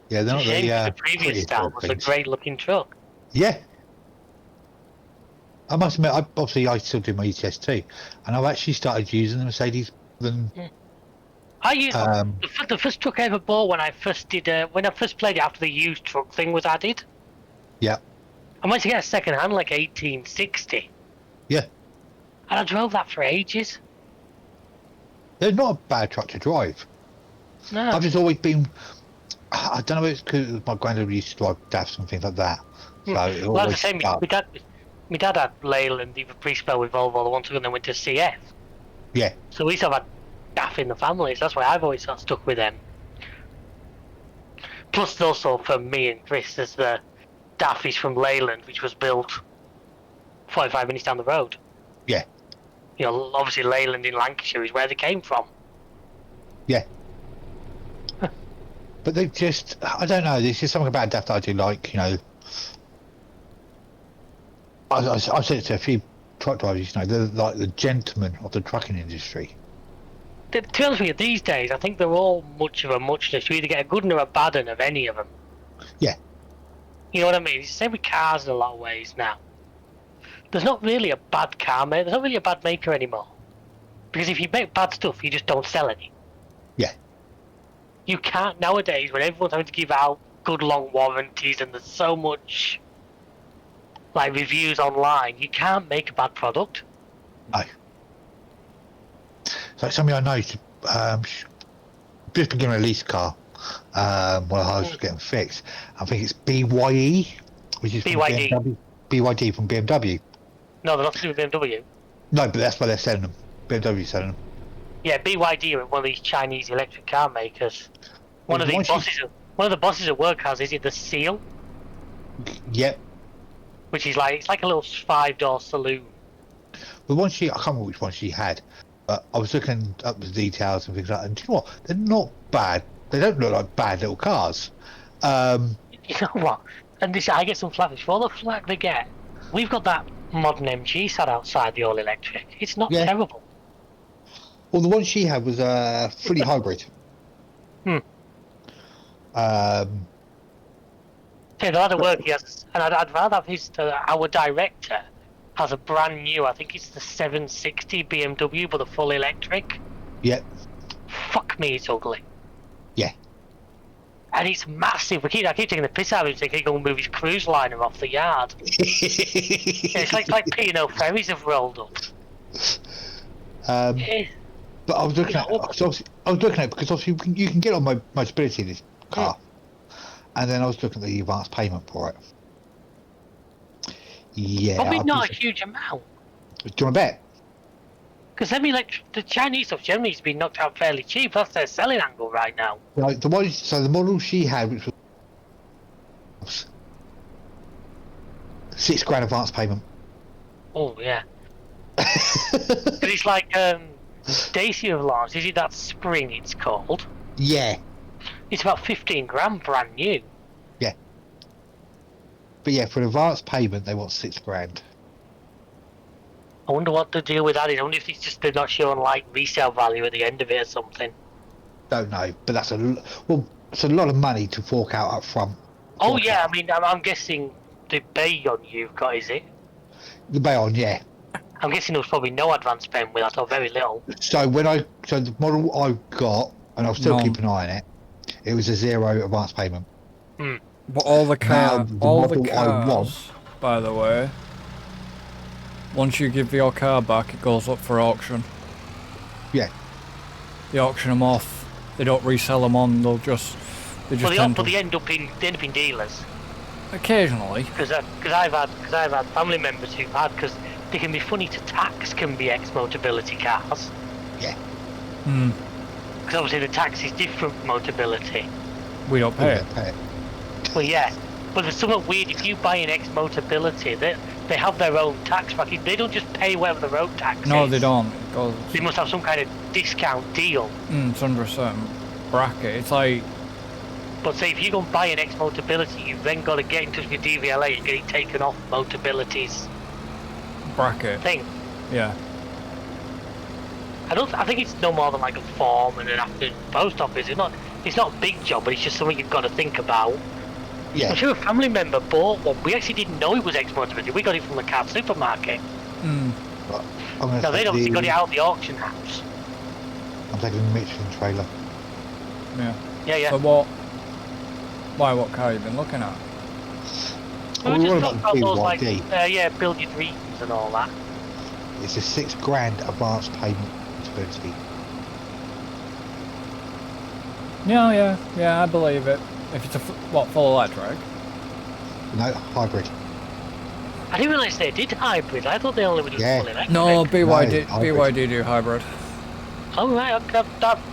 Yeah, It's they're a not shame because the the previous prettiest style of was a things. great looking truck. Yeah. I must admit, I still do my ETS2, and I've actually started using the Mercedes than. I used the first truck I ever bought when I first played it after the used truck thing was added. Yeah. I went to get a second hand like 1860. Yeah. And I drove that for ages. They're not a bad truck to drive. No. I've just always been. I don't know if it's because my granddad used to drive DAFs and things like that. So it Well, as I always say, stuck. my dad had Leyland, even pre-spell with Volvo, the one took and then went to CF. Yeah. So we sort of had DAF in the family, so that's why I've always sort of stuck with them. Plus, also for me and Chris, there's the DAF is from Leyland, which was built 45 minutes down the road. Yeah. You know, obviously Leyland in Lancashire is where they came from. Yeah. But they just, I don't know, there's just something about DAF that I do like, you know. I've said it to a few truck drivers, you know, they're like the gentlemen of the trucking industry. To be honest with you, these days, I think they're all much of a muchness. You either get a good one or a bad one of any of them. Yeah. You know what I mean? It's the same with cars in a lot of ways now. There's not really a bad car maker. There's not really a bad maker anymore. Because if you make bad stuff, you just don't sell any. Yeah. You can't nowadays, when everyone's having to give out good long warranties and there's so much like reviews online, you can't make a bad product. No. So somebody I know just beginning a lease car while I was getting fixed. I think it's BYE, which is BYD. From BMW. BYD from BMW. No, they're not to do with BMW. No, but that's why they're selling them. BMW's selling them. Yeah, BYD are one of these Chinese electric car makers. One of the bosses at work has, is it the Seal? Yep. Which is like, it's like a little 5-door saloon. The one I can't remember which one she had, but I was looking up the details and things like that, and do you know what? They're not bad. They don't look like bad little cars. You know what? And this, I get some flack for all the flack they get. We've got that modern MG sat outside the all electric. It's not terrible. Well, the one she had was fully hybrid. Yeah, the lad at work he has, and I'd rather have our director has a brand new, I think it's the 760 BMW, but a full electric. Yep. Fuck me, it's ugly. Yeah. And it's massive. I keep taking the piss out of him, thinking he's going to move his cruise liner off the yard. Yeah, it's like P&O ferries have rolled up. But I was looking at it because obviously you can get on Motability in this car, and then I was looking at the advance payment for it. Yeah. Probably not a huge amount. Do you want to bet? Because the Chinese stuff generally has been knocked out fairly cheap. That's their selling angle right now. Right, the model she had, which was £6,000 advance payment. Oh yeah. Because it's like Daisy of Lars. Is it that Spring? It's called. Yeah. It's about 15 grand brand new. Yeah. But yeah, for an advance payment, they want £6,000. I wonder what the deal with that is. I wonder if it's just they're not showing like resale value at the end of it or something. Don't know, but it's a lot of money to fork out up front. Oh yeah, I mean, I'm guessing the Bayonne you've got, is it? The Bayonne, yeah. I'm guessing there was probably no advance payment with that, or very little. So the model I got, and I'll still keep an eye on it, it was a 0 advance payment. But all the cars, by the way, once you give your car back, it goes up for auction. Yeah. They auction them off. They don't resell them on. They They end up in dealers. Occasionally. Because I've had family members who've had, because they can be funny to tax, can be ex-Motability cars. Yeah. Because obviously the tax is different from Motability. We don't pay it. Well, yeah. But there's something weird, if you buy an ex-Motability, they have their own tax bracket. They don't just pay whatever the road tax is. No, they don't. They must have some kind of discount deal. It's under a certain bracket. It's like... But say if you go and buy an ex-Motability, you've then got to get in touch with DVLA and get it taken off Motability's bracket thing. Yeah. I think it's no more than like a form and an after post office. It's not. it's not a big job, but it's just something you've got to think about. Yeah. I'm sure a family member bought one. We actually didn't know it was ex-mobility. We got it from the car supermarket. No, they'd obviously got it out of the auction house. I'm taking the Michelin trailer. Yeah. So what car you been looking at? We were just talking about those, like, BYD. build your dreams and all that. It's a £6,000 advance payment fee. Yeah, I believe it. If it's a full electric? No, hybrid. I didn't realise they did hybrid. I thought they only would do full electric. No, BYD hybrid. do hybrid. Oh right, okay,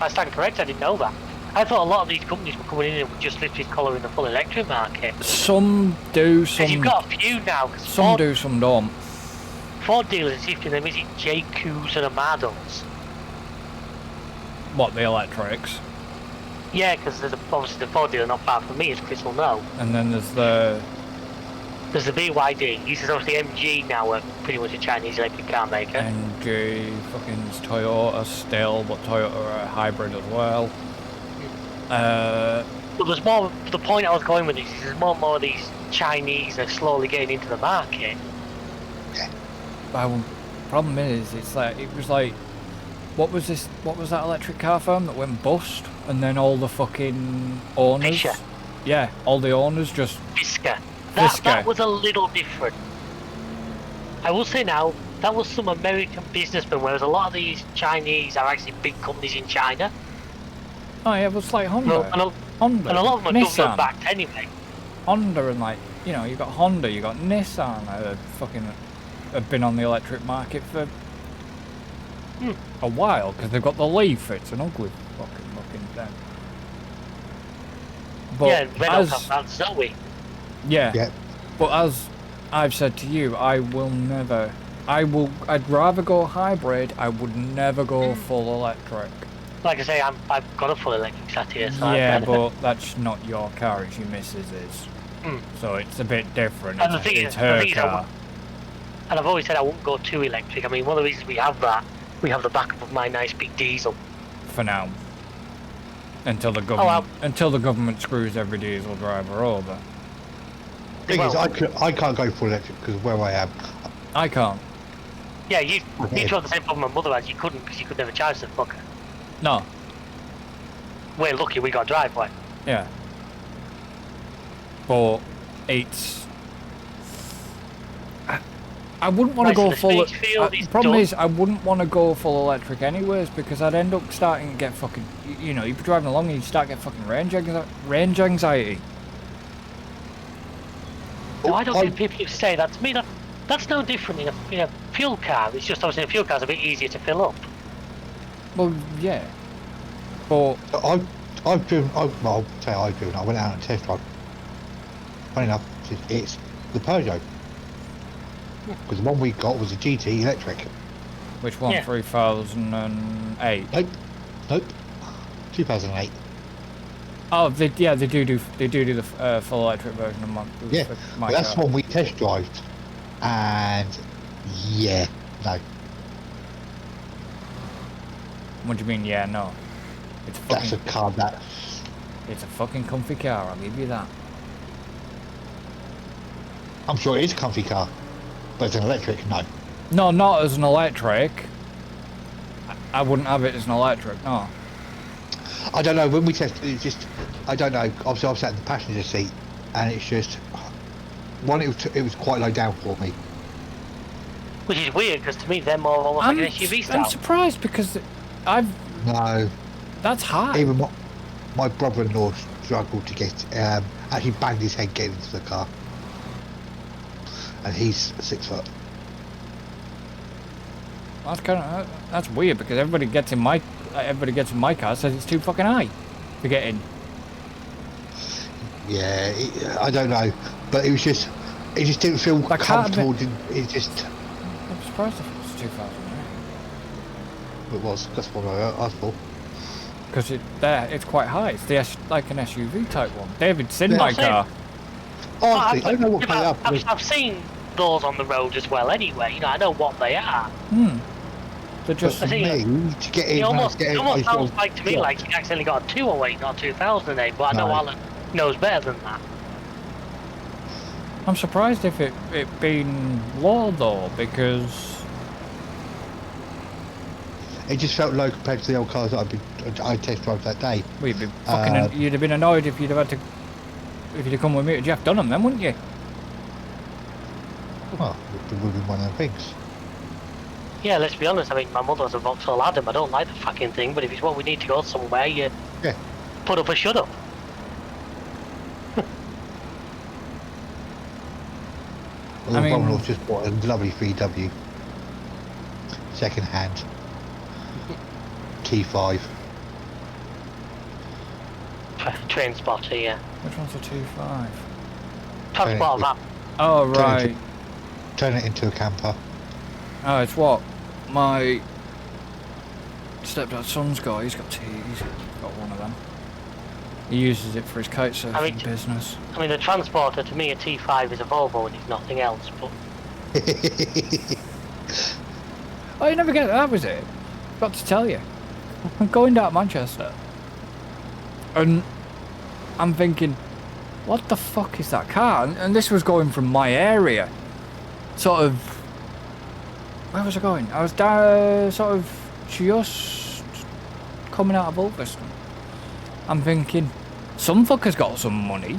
I stand correct. I didn't know that. I thought a lot of these companies were coming in and would just lift his collar in the full electric market. Some do, some. You've got a few now. Some Ford, do, some don't. Ford dealers are shifting them. Is it JQs and Amados? What, the electrics? Yeah, because there's obviously the Ford dealer not far from me, as Chris will know. And then there's the BYD. This is obviously MG now, pretty much a Chinese electric car maker. MG, fucking Toyota still, but Toyota are a hybrid as well. But there's more. The point I was going with this is there's more and more of these Chinese are slowly getting into the market. Well, problem is, it's like it was like, what was that electric car firm that went bust, and then all the fucking owners, Fisher. yeah, all the owners just Fisker. Fisker. That was a little different. I will say now, that was some American businessmen, whereas a lot of these Chinese are actually big companies in China. Oh yeah, it was like Honda, And a lot of them are Nissan, government backed anyway. Honda, and like, you know, you got Honda, you got Nissan, have been on the electric market for a while, because they've got the Leaf. It's an ugly fucking looking thing. But Yeah, Renault have that Zoe. yeah, but as I've said to you, I'd rather go hybrid. I would never go full electric. Like I say, I've got a full electric sat here, so Yeah, but that's not your car, it's your missus's. So it's a bit different. And the thing It's is, her car. And I've always said I won't go too electric. I mean, one of the reasons we have that, we have the backup of my nice big diesel. For now. Until the government screws every diesel driver over. Thing is, I can't go full electric because of where I am. I can't. Yeah, you have the same problem my mother has. You couldn't, because you could never charge the fucker. No. We're lucky we got a driveway. Yeah. But it's... I wouldn't want to go full... The problem is, I wouldn't want to go full electric anyways, because I'd end up starting to get fucking... You know, you'd be driving along and you'd start getting fucking range anxiety. No, I don't think people say that. To me, that's no different in a fuel car. It's just obviously a fuel car's a bit easier to fill up. Well, yeah. But... I've driven... I'll say I've driven. I went out on a test drive. Funny enough, it's the Peugeot. Because the one we got was a GT electric. Which one? Yeah. 3008? Nope. 2008. Oh, they do the full electric version of my But that's car. one we test drove. And yeah, no. What do you mean, yeah, no? It's That's a car that... It's a fucking comfy car, I'll give you that. I'm sure it is a comfy car. But it's an electric, no. No, not as an electric. I wouldn't have it as an electric, no. I don't know, when we tested it, it's just... I don't know, obviously I've sat in the passenger seat, and it's just... One, it was quite low down for me. Which is weird, because to me they're more almost like an SUV style. I'm surprised, because No. That's high. Even my brother-in-law struggled to get... actually banged his head getting into the car. And he's 6 foot. That's weird, because everybody gets in my car says it's too fucking high to get in. Yeah, I don't know, but it just didn't feel comfortable. It just... I'm surprised if it was 2000. It was. That's what I asked for. Because it's quite high. It's like an SUV type one. David's seen my car. Honestly, I don't know what they are. I've seen those on the road as well. Anyway, I know what they are. They're just... For me, to get in... It almost to get in, sounds like to me like you accidentally got a 208, not a 2008, but I know Alan knows better than that. I'm surprised if it been low though, because... It just felt low compared to the old cars that I test drove that day. Well, you'd be fucking... you'd have been annoyed if you'd have had to... If you'd have come with me to Jeff Dunham then, wouldn't you? Well, it would have been one of the things. Yeah, let's be honest, I mean, my mother's a Vauxhall Adam, I don't like the fucking thing, but if it's what we need to go somewhere, you put up or shut up. Well, the brother-in-law's just bought a lovely VW. Second hand. T5. Train spotter, yeah. Which one's a 2.5? Transport van. Oh, right. Turn it into a camper. Oh, it's what my stepdad's son's got. He's got one of them. He uses it for his kite surfing business. I mean, the transporter, to me, a T5 is a Volvo and it's nothing else, but... Oh, you never get that, was it? Got to tell you. I'm going down to Manchester. And I'm thinking, what the fuck is that car? And this was going from my area. Sort of... Where was I going? I was down, sort of just coming out of Ulverston. I'm thinking, some fucker's got some money.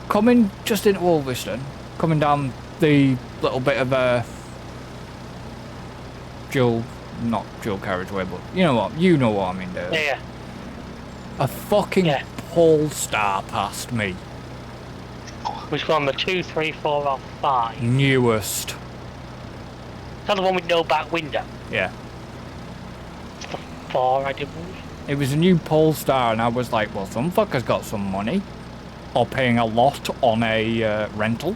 Coming just into Ulverston, coming down the little bit of a not dual carriageway, but you know what I mean, Dave. Yeah. A fucking Polestar passed me. Which one, the 2, 3, 4 or 5? Newest. Is that the one with no back window? Yeah. It's the 4, I do believe. It was a new Polestar, and I was like, well, some fucker's got some money. Or paying a lot on a rental.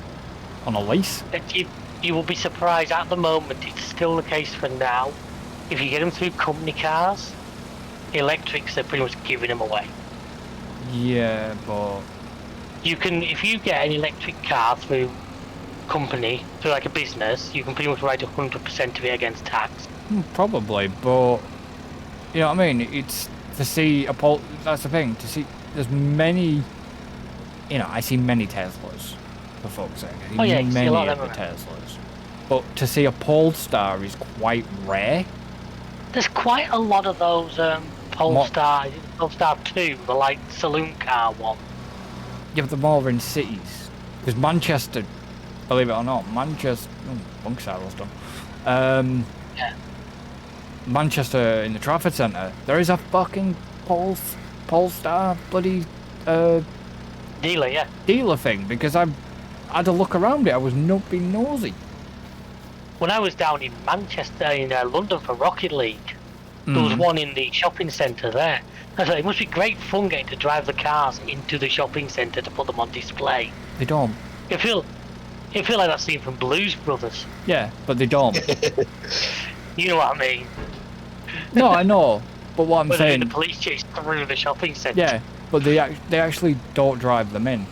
On a lease. You will be surprised, at the moment, it's still the case for now. If you get them through company cars, electrics, they're pretty much giving them away. Yeah, but... You can, if you get an electric car through company, through like a business, you can pretty much write 100% of it against tax. Probably, but... You know what I mean? It's to see a that's the thing, to see... There's many... You know, I see many Teslas, for fuck's sake. Oh yeah, many see a lot of of the them. Teslas. But to see a Polestar is quite rare. There's quite a lot of those Polestar 2, the like saloon car one. Yeah, but they're more in cities. Because Manchester, believe it or not, Manchester... Bunkside was done. Yeah. Manchester in the Trafford Centre, there is a fucking Polestar bloody... Dealer, yeah. dealer thing, because I had a look around it. I was not being nosy. When I was down in Manchester, in London for Rocket League, there was one in the shopping centre there. I thought it must be great fun getting to drive the cars into the shopping centre to put them on display. They don't. You feel like that scene from Blues Brothers. Yeah, but they don't. You know what I mean? No, I know. But what I'm When saying... the police chase through the shopping centre. Yeah, but they actually don't drive them in.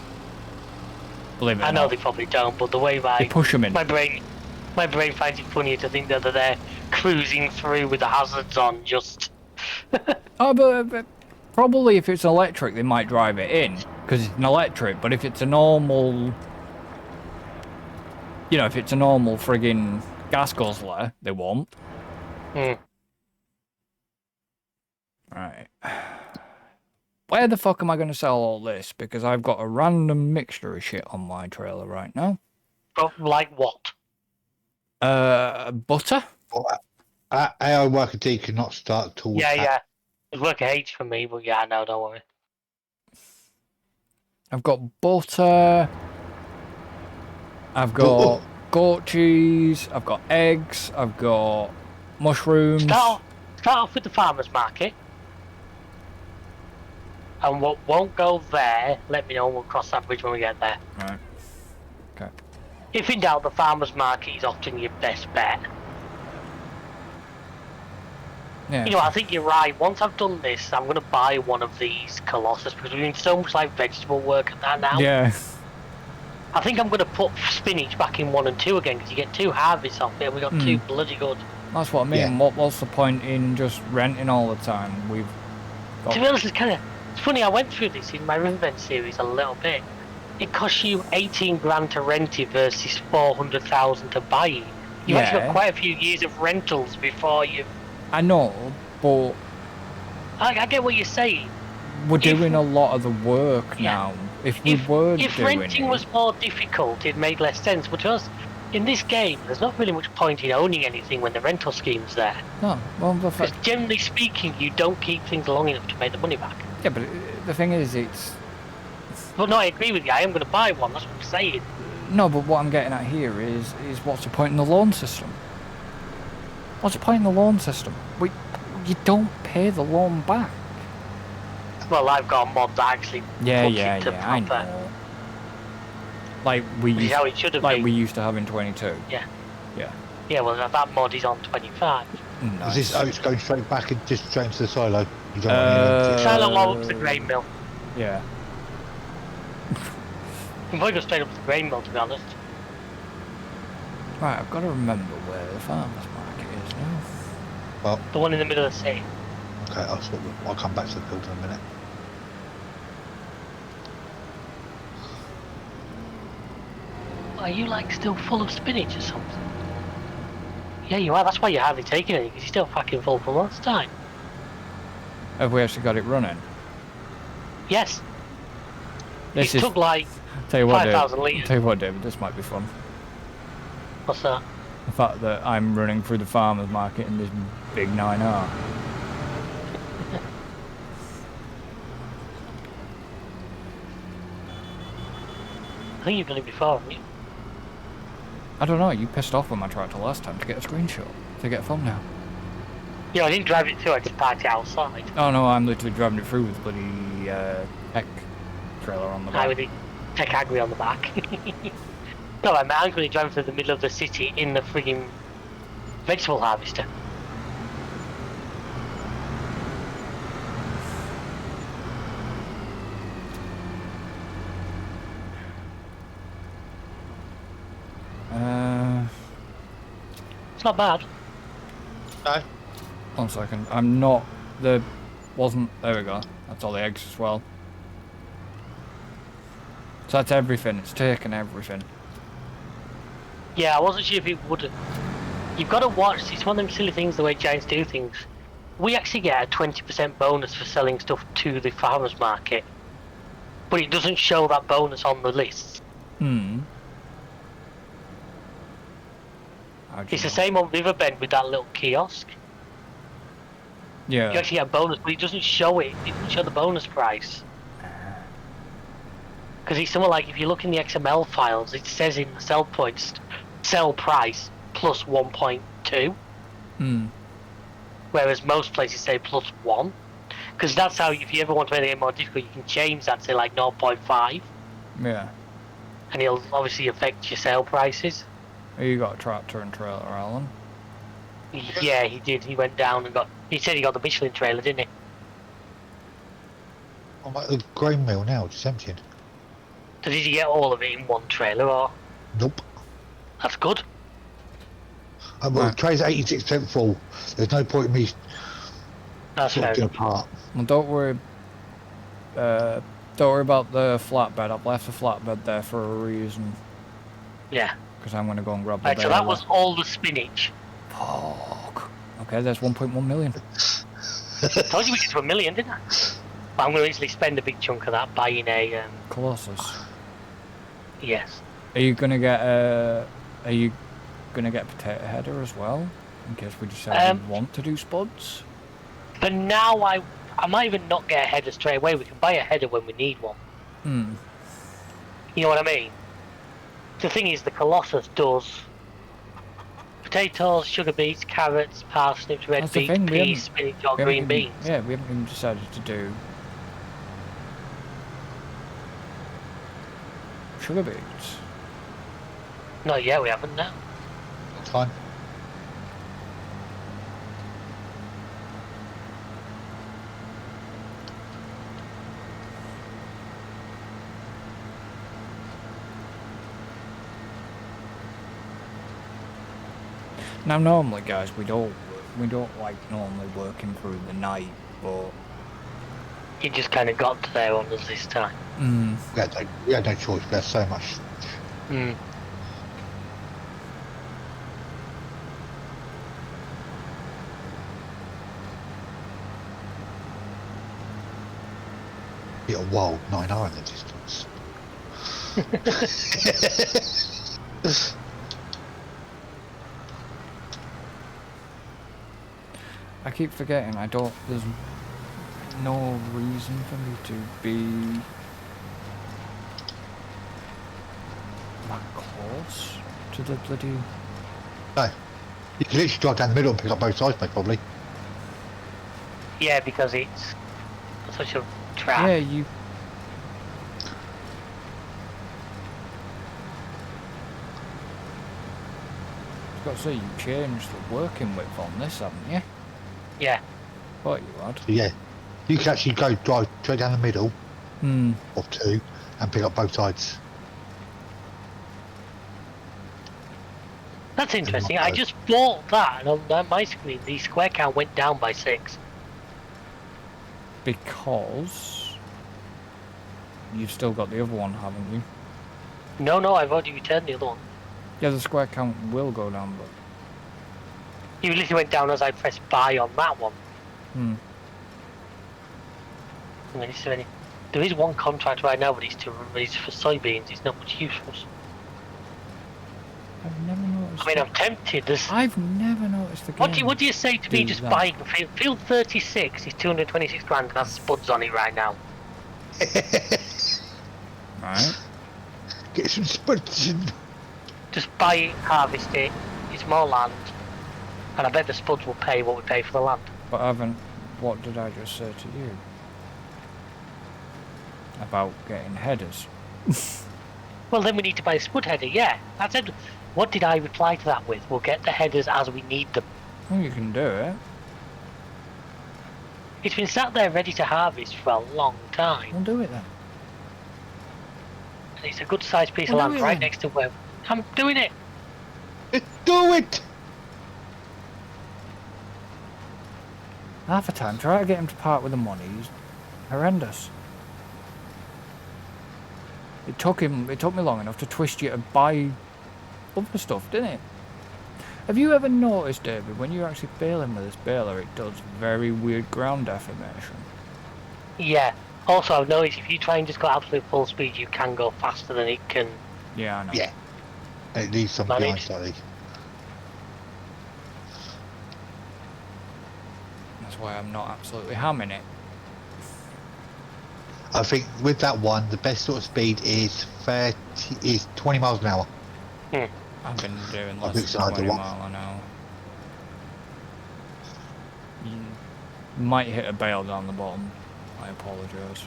Believe it or not. I know they probably don't, but the way They push them in. my brain finds it funnier to think that they're cruising through with the hazards on, just... Oh, but probably if it's electric, they might drive it in, because it's an electric. But if it's a normal... You know, if it's a normal friggin' gas guzzler, they won't. Right. Where the fuck am I going to sell all this? Because I've got a random mixture of shit on my trailer right now. Like what? Butter? AI worker D cannot start towards Yeah. It's work H for me, but yeah, no, don't worry. I've got butter. I've got goat cheese. I've got eggs. I've got mushrooms. Start off with the farmer's market. And what won't go there, let me know and we'll cross that bridge when we get there. Right. Okay. If in doubt, the farmer's market is often your best bet. Yeah. You know, I think you're right. Once I've done this, I'm going to buy one of these Colossus because we're doing so much like vegetable work at that now. Yeah. I think I'm going to put spinach back in 1 and 2 again because you get 2 harvests off it and we got 2 bloody good. That's what I mean. Yeah. What's the point in just renting all the time? We've got... To be honest, it's funny. I went through this in my Riverbend series a little bit. It costs you 18 grand to rent it versus 400,000 to buy it. You've actually got quite a few years of rentals before you've. I know, but I get what you're saying. we're doing a lot of the work Yeah. now. If we weren't If doing renting it, was more difficult, it made less sense. But to us, in this game, there's not really much point in owning anything when the rental scheme's there. no. Well, the Because fact, generally speaking, you don't keep things long enough to make the money back. yeah, but the thing is, it's But no, I agree with you. I am going to buy one. That's what I'm saying. no. But what I'm getting at here is what's the point in the loan system? What's the point in the loan system? You don't pay the loan back. Well, I've got a mod that actually puts it to I proper. know. Like we Which is used, how it should have like been. we used to have in 22. Yeah. Yeah. Yeah, well, that mod is on 25. Nice. Is this oats going straight back and just straight into the silo? You don't want any of Silo one up to the grain mill. Yeah. I'm probably go straight up to the grain mill, to be honest. Right, I've got to remember where the farmers market is now. Well, The one in the middle of the city. okay, I'll come back to the field in a minute. Are you like still full of spinach or something? Yeah, you are. That's why you're hardly taking any, because you're still fucking full from last time. Have we actually got it running? Yes. This it is. took like Tell you what, 5,000 David. litres. Tell you what, David. This might be fun. What's that? The fact that I'm running through the farmers market in this big 9R. I think you've done it before, haven't you? I don't know. You pissed off with my tractor last time to get a screenshot to get a thumbnail. Yeah, I didn't drive it through. I just parked it outside. Oh no, I'm literally driving it through with the bloody tech trailer on the I back. with the tech agri on the back. No, I'm angrily driving through the middle of the city in the frigging vegetable harvester. It's not bad. No. 1 second. I'm not. There wasn't. There we go. That's all the eggs as well. So that's everything. It's taken everything. Yeah, I wasn't sure if it would. You've got to watch. It's one of them silly things the way giants do things. We actually get a 20% bonus for selling stuff to the farmers market, but it doesn't show that bonus on the list. Hmm. It's the same on Riverbend with that little kiosk. Yeah. You actually get a bonus, but it doesn't show it. It doesn't show the bonus price. Because it's somewhere like, if you look in the XML files, it says in the sell points, sell price plus 1.2. Hmm. Whereas most places say plus 1. Because that's how, if you ever want to make it more difficult, you can change that to like 0.5. Yeah. And it'll obviously affect your sale prices. You got a tractor and trailer, Alan. Yeah, he did. He went down and got... He said he got the Michelin trailer, didn't he? I'm at the grain mill now, just emptying. So did he get all of it in one trailer, or...? Nope. That's good. Well, Right. the tray's 86% full. There's no point in me That's fair sorting enough. apart. Well, don't worry. Don't worry about the flatbed. I've left the flatbed there for a reason. Yeah. Because I'm going to go and grab the Right, so that was all the spinach. Fuck. Okay, there's 1.1 million. I told you we get to 1 million, didn't I? But I'm going to easily spend a big chunk of that buying a... Colossus. Yes. Are you going to get a... Are you going to get a potato header as well? In case we decide we want to do spuds? But now I might even not get a header straight away. We can buy a header when we need one. Hmm. You know what I mean? The thing is, the Colossus does potatoes, sugar beets, carrots, parsnips, red That's the beets, thing, we peas, spinach, or green beans. Yeah, we haven't even decided to do sugar beets. Not yet, we haven't now. That's fine. Now, normally, guys, we don't like normally working through the night, but You just kind of got there on us this time. We had no choice. There's so much. Mm. Be a wild 9R in the distance. I keep forgetting there's no reason for me to be that close to the bloody... No. You can literally drive down the middle and pick up both sides, mate, probably. Yeah, because it's such a trap. Yeah, you... I've got to say, you changed the working width on this, haven't you? Yeah. Thought you had. So, yeah. You can actually drive straight down the middle of two and pick up both sides. That's interesting. I just bought that, and on my screen, the square count went down by 6. Because you've still got the other one, haven't you? No, I've already returned the other one. Yeah, the square count will go down, but... It literally went down as I pressed buy on that one. And then there is one contract right now, but it's for soybeans. It's not much use for us. I've never noticed. I mean, I'm tempted. I've never noticed the game. What do you say to me just buying field 36 is 226 grand and has spuds on it right now? Right. Get some spuds in. Just buy it, harvest it. It's more land, and I bet the spuds will pay what we pay for the land. But what did I just say to you? About getting headers. Well, then we need to buy a spud header, yeah. I said, what did I reply to that with? We'll get the headers as we need them. Well, you can do it. It's been sat there ready to harvest for a long time. We'll do it then. And it's a good sized piece of land right next to where I'm doing it. Do it! Half the time, try to get him to part with the money. He's horrendous. It took me long enough to twist you to buy other stuff, didn't it? Have you ever noticed, David, when you're actually baling with this baler, it does very weird ground deformation? Yeah. Also, I've noticed if you try and just go absolute full speed, you can go faster than it can. Yeah, I know. Yeah. And it needs some behind slightly. That's why I'm not absolutely hamming it. I think with that one, the best sort of speed is 20 miles an hour. I've been doing less than 20 miles an hour. You might hit a bale down the bottom. I apologise.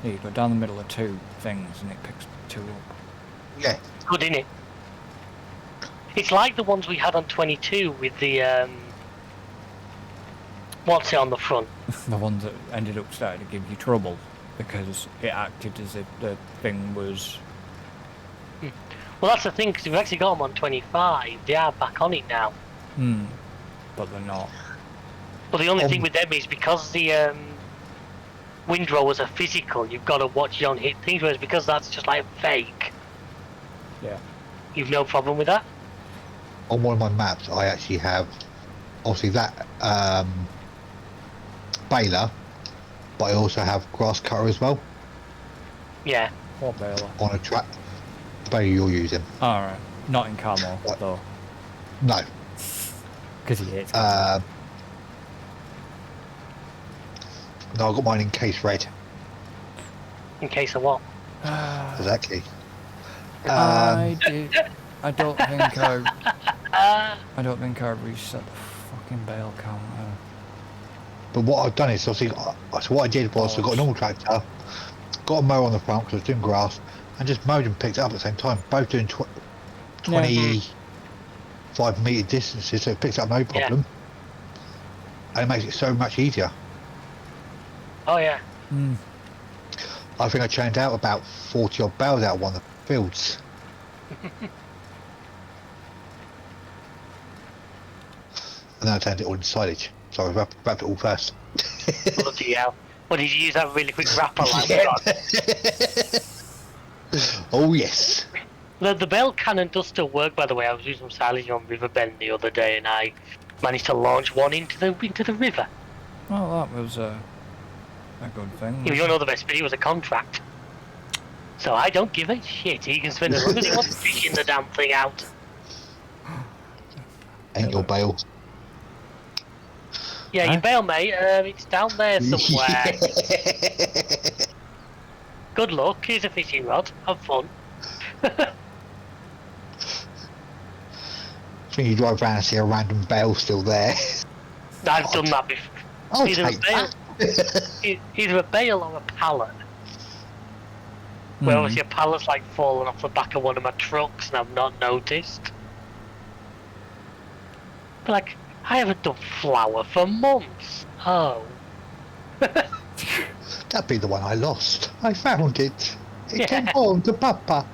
Yeah, you go down the middle of two things and it picks two up. Yeah. It's good, isn't it? It's like the ones we had on 22 with the, what's it on the front? The ones that ended up starting to give you trouble because it acted as if the thing was... Well, that's the thing, because we've actually got them on 25. They are back on it now. But they're not. But the only thing with them is because the windrowers are physical, you've got to watch you don't hit things, whereas because that's just like fake, Yeah. you've no problem with that. On one of my maps, I actually have, obviously that baler, but I also have grass cutter as well. Yeah. What baler? On a track. The baler you're using. Alright. Not in camo, What? though. No. Because he hates camo. No, I got mine in case red. In case of what? Exactly. I don't think I reset the fucking bale counter. But what I've done is, obviously, so what I did was I got a normal tractor, got a mower on the front because I was doing grass, and just mowed and picked it up at the same time. Both doing 25 metre distances, so it picks up no problem. And it makes it so much easier. Oh yeah. I think I churned out about 40 odd bales out of one of the fields. And then I turned it all into silage. So I wrapped it all first. Bloody hell. Well, did you use that really quick wrapper like we Yeah. got? Oh yes. The bale cannon does still work, by the way. I was using some silage on Riverbend the other day, and I managed to launch one into the river. Well, that was a good thing. If you want to know the best bit, it was a contract. So I don't give a shit. He can spend as long as he wants fishing the damn thing out. Ain't your bale. Yeah, Huh? your bail, mate. It's down there somewhere. Good luck. Here's a fishing rod. Have fun. When you drive around and see a random bale still there. I've done that before. I'll Either a take bale, that. either a bale or a pallet. Where obviously a pallet's like fallen off the back of one of my trucks and I've not noticed. But like, I haven't done flour for months. Oh. That'd be the one I lost. I found it. It Yeah. came home to Papa.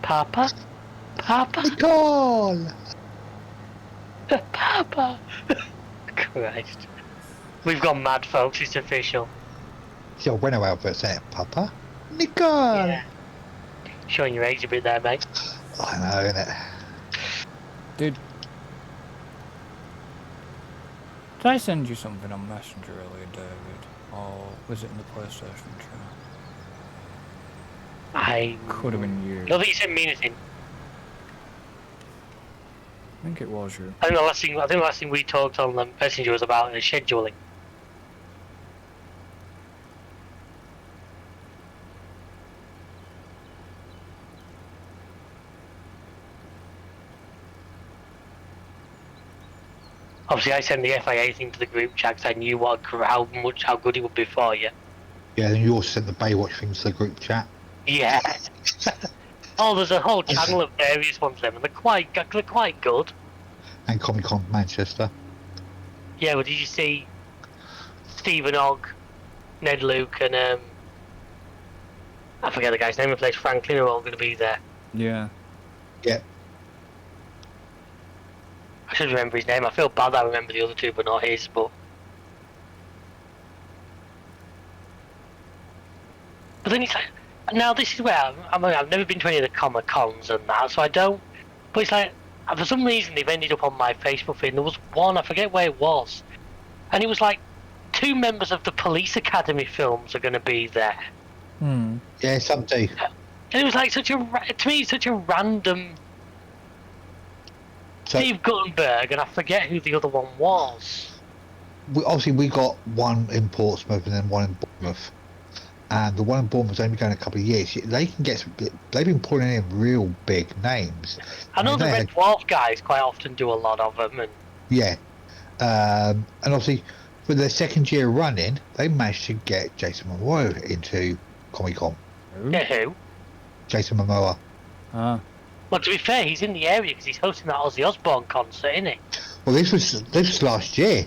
Papa? Papa? Nicole! Papa! Christ. We've gone mad, folks. It's official. It's your winner outfit, isn't it? Papa? Nicole! Yeah. Showing your age a bit there, mate. I know, innit? Did I send you something on Messenger earlier, David? Or was it in the PlayStation chat? I Could have been you. don't think you sent me anything. I think it was you. I think the last thing we talked on the Messenger was about scheduling. Obviously, I sent the FIA thing to the group chat because I knew how good it would be for you. Yeah, then you also sent the Baywatch thing to the group chat. Yeah. Oh, there's a whole channel of various ones of them, and they're quite good. And Comic Con Manchester. Yeah, well, did you see Stephen Ogg, Ned Luke, and I forget the guy's name who plays Franklin are all going to be there. Yeah. Yeah. I should remember his name. I feel bad I remember the other two, but not his. But then it's like, now this is where I've never been to any of the Comic Cons and that, so I don't. But it's like, for some reason they've ended up on my Facebook feed. And there was one, I forget where it was, and it was like 2 members of the Police Academy films are going to be there. Yeah, some do. And it was like such a random. So, Steve Guttenberg, and I forget who the other one was. obviously, we got one in Portsmouth and then one in Bournemouth. And the one in Bournemouth's only going a couple of years. They can get they've been pulling in real big names. I know the Red Dwarf guys quite often do a lot of them. And yeah. And obviously, for their second year running, they managed to get Jason Momoa into Comic Con. yeah, who? Jason Momoa. Well, to be fair, he's in the area because he's hosting that Ozzy Osbourne concert, isn't he? Well, this was last year.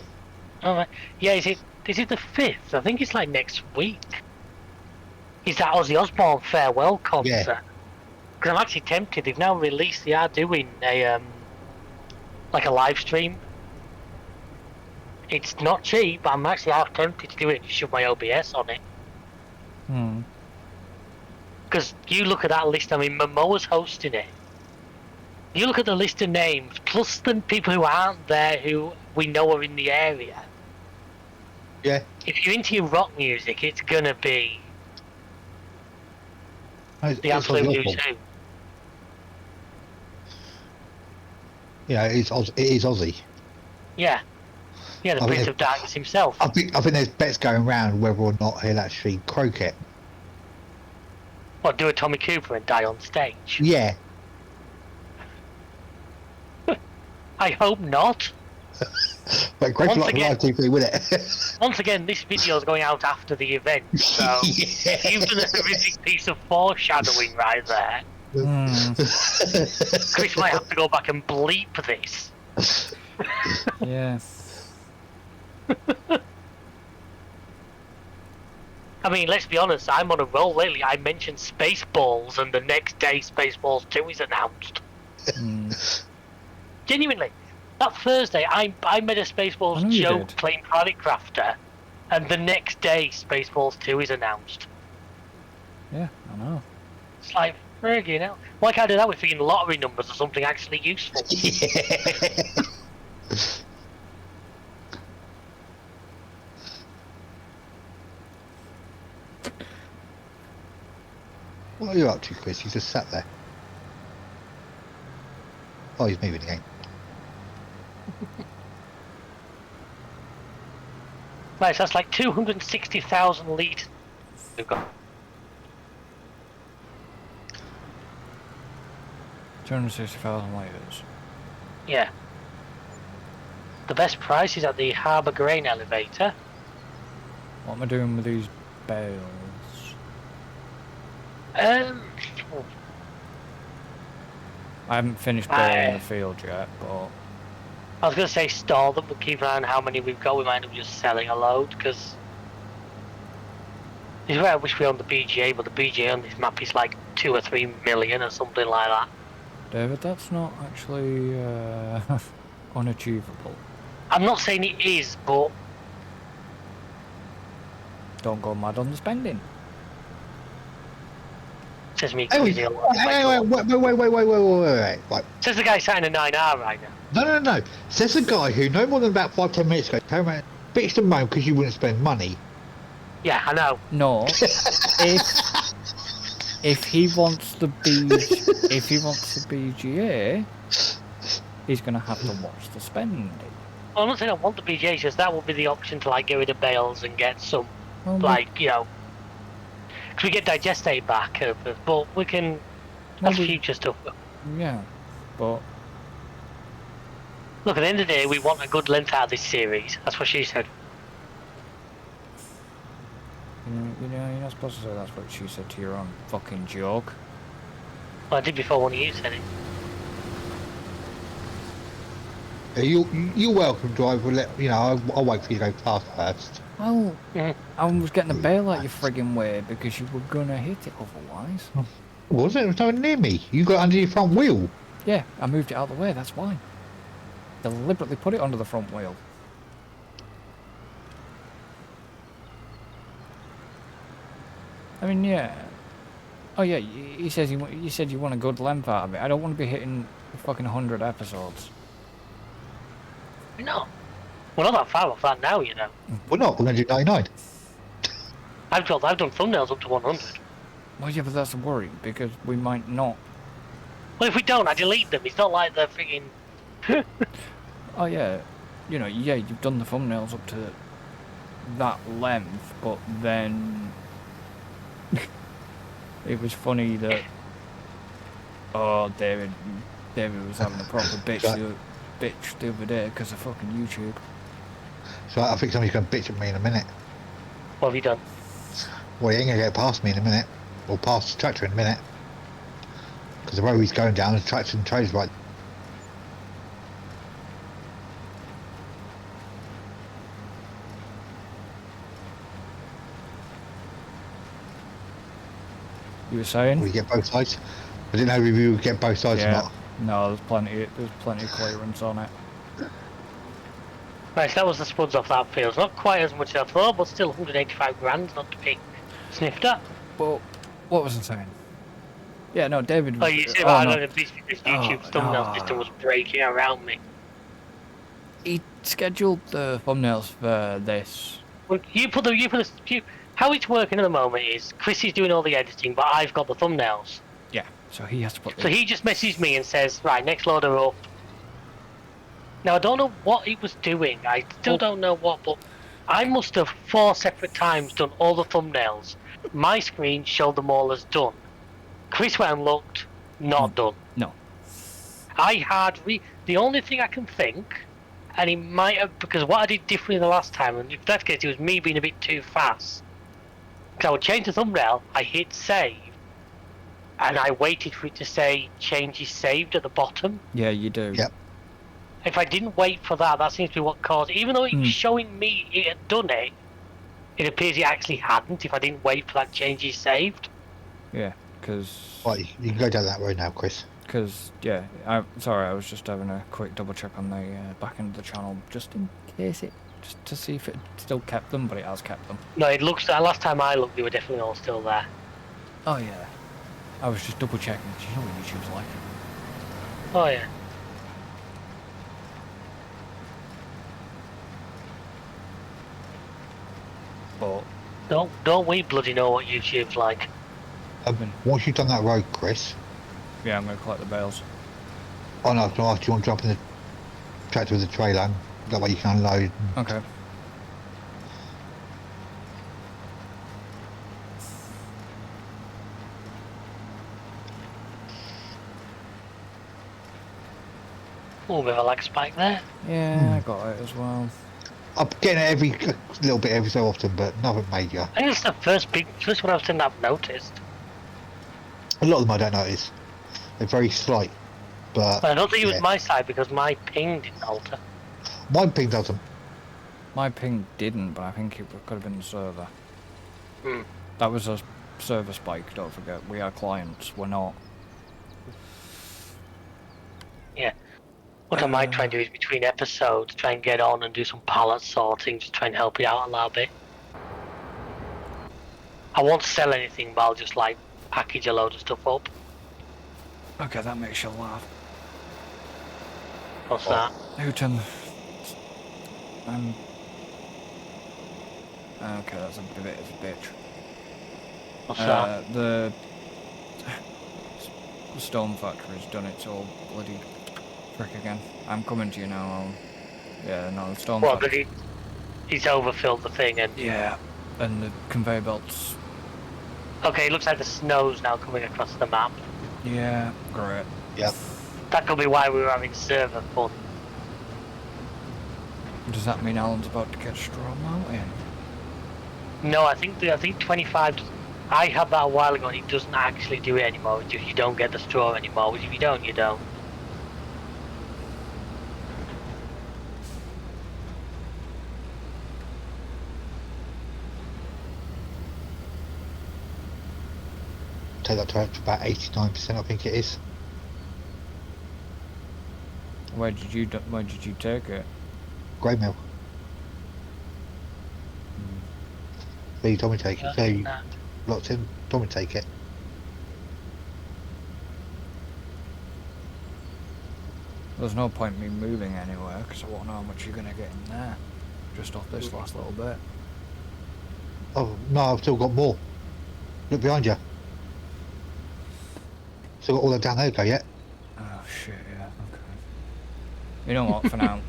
Oh, right. Yeah, is it the 5th? I think it's like next week. Is that Ozzy Osbourne farewell concert? Because I'm actually tempted. They've now released. They are doing a like a live stream. It's not cheap, but I'm actually half tempted to do it and shove my OBS on it. Because you look at that list. I mean, Momoa's hosting it. You look at the list of names, plus the people who aren't there who we know are in the area. Yeah. If you're into your rock music, it's gonna be the absolute who's who. Yeah, it is Ozzy. Yeah. Yeah, the Prince of Darkness himself. I think there's bets going around whether or not he'll actually croak it. What, do a Tommy Cooper and die on stage? Yeah. I hope not. But great Once luck again- live TV with it. Once again, this video is going out after the event, so Yeah. you've done a horrific piece of foreshadowing right there. Chris might have to go back and bleep this. Yeah. I mean, let's be honest, I'm on a roll lately. I mentioned Spaceballs, and the next day Spaceballs 2 is announced. Genuinely. That Thursday, I made a I Spaceballs know you joke did. playing Planet Crafter, and the next day Spaceballs 2 is announced. Yeah, I know. It's like, friggin' hell. Why can't I do that with freaking lottery numbers or something actually useful? Yeah. What are you up to, Chris? You just sat there. Oh, he's moving again. Right, so that's like 260,000 litres we've got. 260,000 litres. Yeah. The best price is at the Harbour Grain elevator. What am I doing with these bales? Oh, I haven't finished baling the field yet, but I was going to say stall them, but keep an eye on how many we've got. We might end up just selling a load, because this is where I wish we owned the BGA, but the BGA on this map is like 2 or 3 million or something like that. David, that's not actually unachievable. I'm not saying it is, but Don't go mad on the spending. says me. Hang Crazy on, wait. Right. Says the guy sat in a 9R right now. No. Says a guy who no more than about 5-10 minutes ago came around, bitched and moaned because you wouldn't spend money. Yeah, I know. No, if he wants the BGA, he's gonna have to watch the spending. Well, I'm not saying I want the BGA, it's just that would be the option to like get rid of bales and get some, Well, like, you know, because we get digestate back, but we can. That's Well, future stuff. Yeah, but Look, at the end of the day, we want a good length out of this series. That's what she said. you're not supposed to say that's what she said to your own fucking joke. Well, I did before one of you said it. You're welcome, driver. I'll wait for you to go past first. Well, Mhm. I was getting a bail out your friggin' way because you were gonna hit it otherwise. Was it? There was no one near me. You got under your front wheel. Yeah, I moved it out of the way, that's why. Deliberately put it under the front wheel. I mean, yeah. Oh yeah, he says you said you want a good length out of it. I don't want to be hitting fucking 100 episodes. No. We're not that far off that now, you know. We're not. We're going to do 99. I've done thumbnails up to 100. Well, yeah, but that's a worry because we might not. Well, if we don't, I delete them. It's not like they're freaking. Oh yeah, yeah, you've done the thumbnails up to that length, but then it was funny that David was having a proper bitch the other day because of fucking YouTube. So I think somebody's going to bitch at me in a minute. What have you done? Well, he ain't going to get past me in a minute. Or past the tractor in a minute. Because the road he's going down, the tractor and trail's right. You were saying? We get both sides. I didn't know if we would get both sides or not. No, there's plenty of clearance on it. Right, so that was the spuds off that field. Not quite as much as I thought, but still 185 grand, not to be sniffed at. But what was I saying? Yeah, no, David. Oh, you see, I know this YouTube thumbnail system was breaking around me. He scheduled the thumbnails for this. Well, how it's working at the moment is Chris is doing all the editing, but I've got the thumbnails. Yeah, so he has to put. So he just messaged me and says, "Right, next loader up." Now I don't know what he was doing. I still don't know what, but I must have 4 separate times done all the thumbnails. My screen showed them all as done. Chris went and looked, not done. No. The only thing I can think, and he might have, because what I did differently the last time, and if that's the case, it was me being a bit too fast. Because I would change the thumbnail, I hit save, and I waited for it to say change is saved at the bottom. Yeah, you do. Yep. If I didn't wait for that, that seems to be what caused, even though it was showing me it had done it, It appears he actually hadn't if I didn't wait for that change he saved. Yeah, because... Right, you can go down that road now, Chris. Because, yeah, sorry, I was just having a quick double check on the back end of the channel, just in case just to see if it still kept them, but it has kept them. No, it looks like last time I looked, they were definitely all still there. Oh, yeah. I was just double checking, because you know what YouTube's like. Oh, yeah. But... Don't we bloody know what YouTube's like? Once you've done that road, Chris. Yeah, I'm going to collect the bales. Oh no, I was going to ask, do you want to jump in the tractor with the trailer? That way you can unload. Okay. Oh, bit of a lag spike there. Yeah, I got it as well. I'm getting it every little bit every so often, but nothing major. I think it's the first one I've seen I've noticed. A lot of them I don't notice. They're very slight, but I don't think it was yeah. my side because my ping didn't alter. Mine ping doesn't. My ping didn't, but I think it could have been the server. Hmm. That was a server spike, don't forget. We are clients, we're not. Yeah. What I might try and do is between episodes, try and get on and do some pallet sorting, just try and help you out a little bit. I won't sell anything, but I'll just like package a load of stuff up. Okay, that makes you laugh. What's that? Hutan. Okay, that's a bit of a bitch. What's that? The stone factory's done its all bloody trick again. I'm coming to you now. Yeah, no, the stone Well, but factory. he's overfilled the thing and... Yeah, and the conveyor belts. Okay, it looks like the snow's now coming across the map. Yeah, great. Yeah. That could be why we were having server fun. Does that mean Alan's about to get Straw Mountain? No, I think 25... I had that a while ago and it doesn't actually do it anymore. It's just you don't get the straw anymore, which if you don't, you don't. Take that to about 89%, I think it is. Where did you take it? Grey mill. So you told me to take it. So you locked in, told me to take it. There's no point in me moving anywhere because I won't know how much you're gonna get in there. Just off this last little bit. Oh no, I've still got more. Look behind you. Still got all that down there to go yet. Oh shit, yeah, okay. You know what, for now,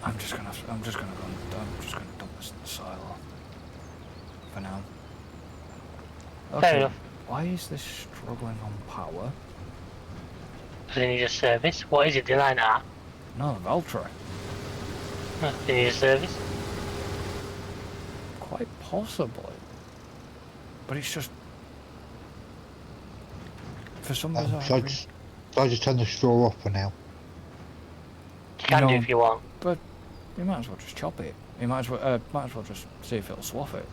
I'm just gonna dump this in the silo. For now. Fair enough. Why is this struggling on power? Does it need a service? What is it, the line R? No, the Valtra. Does it need a service? Quite possibly. But it's just... For some bizarre So reason... I just turn the straw off for now. You can do if you want. But you might as well just chop it. You might as well just see if it'll swap it.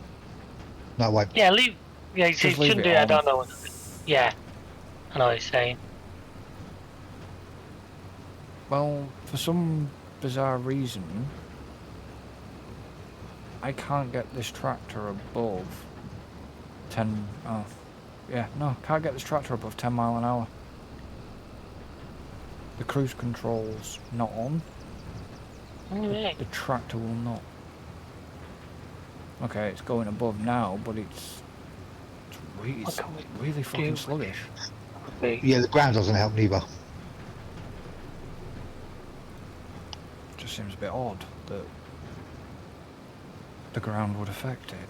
No, wait. Yeah, leave. Yeah, you Just leave shouldn't it do it. I on. don't know. Yeah, I know what you're saying. Well, for some bizarre reason, I can't get this tractor above 10... Oh, yeah, no, can't get this tractor above 10 mile an hour. The cruise control's not on. Alright. The tractor will not. Okay, it's going above now, but it's really fucking sluggish. Yeah, the ground doesn't help neither. Just seems a bit odd that the ground would affect it.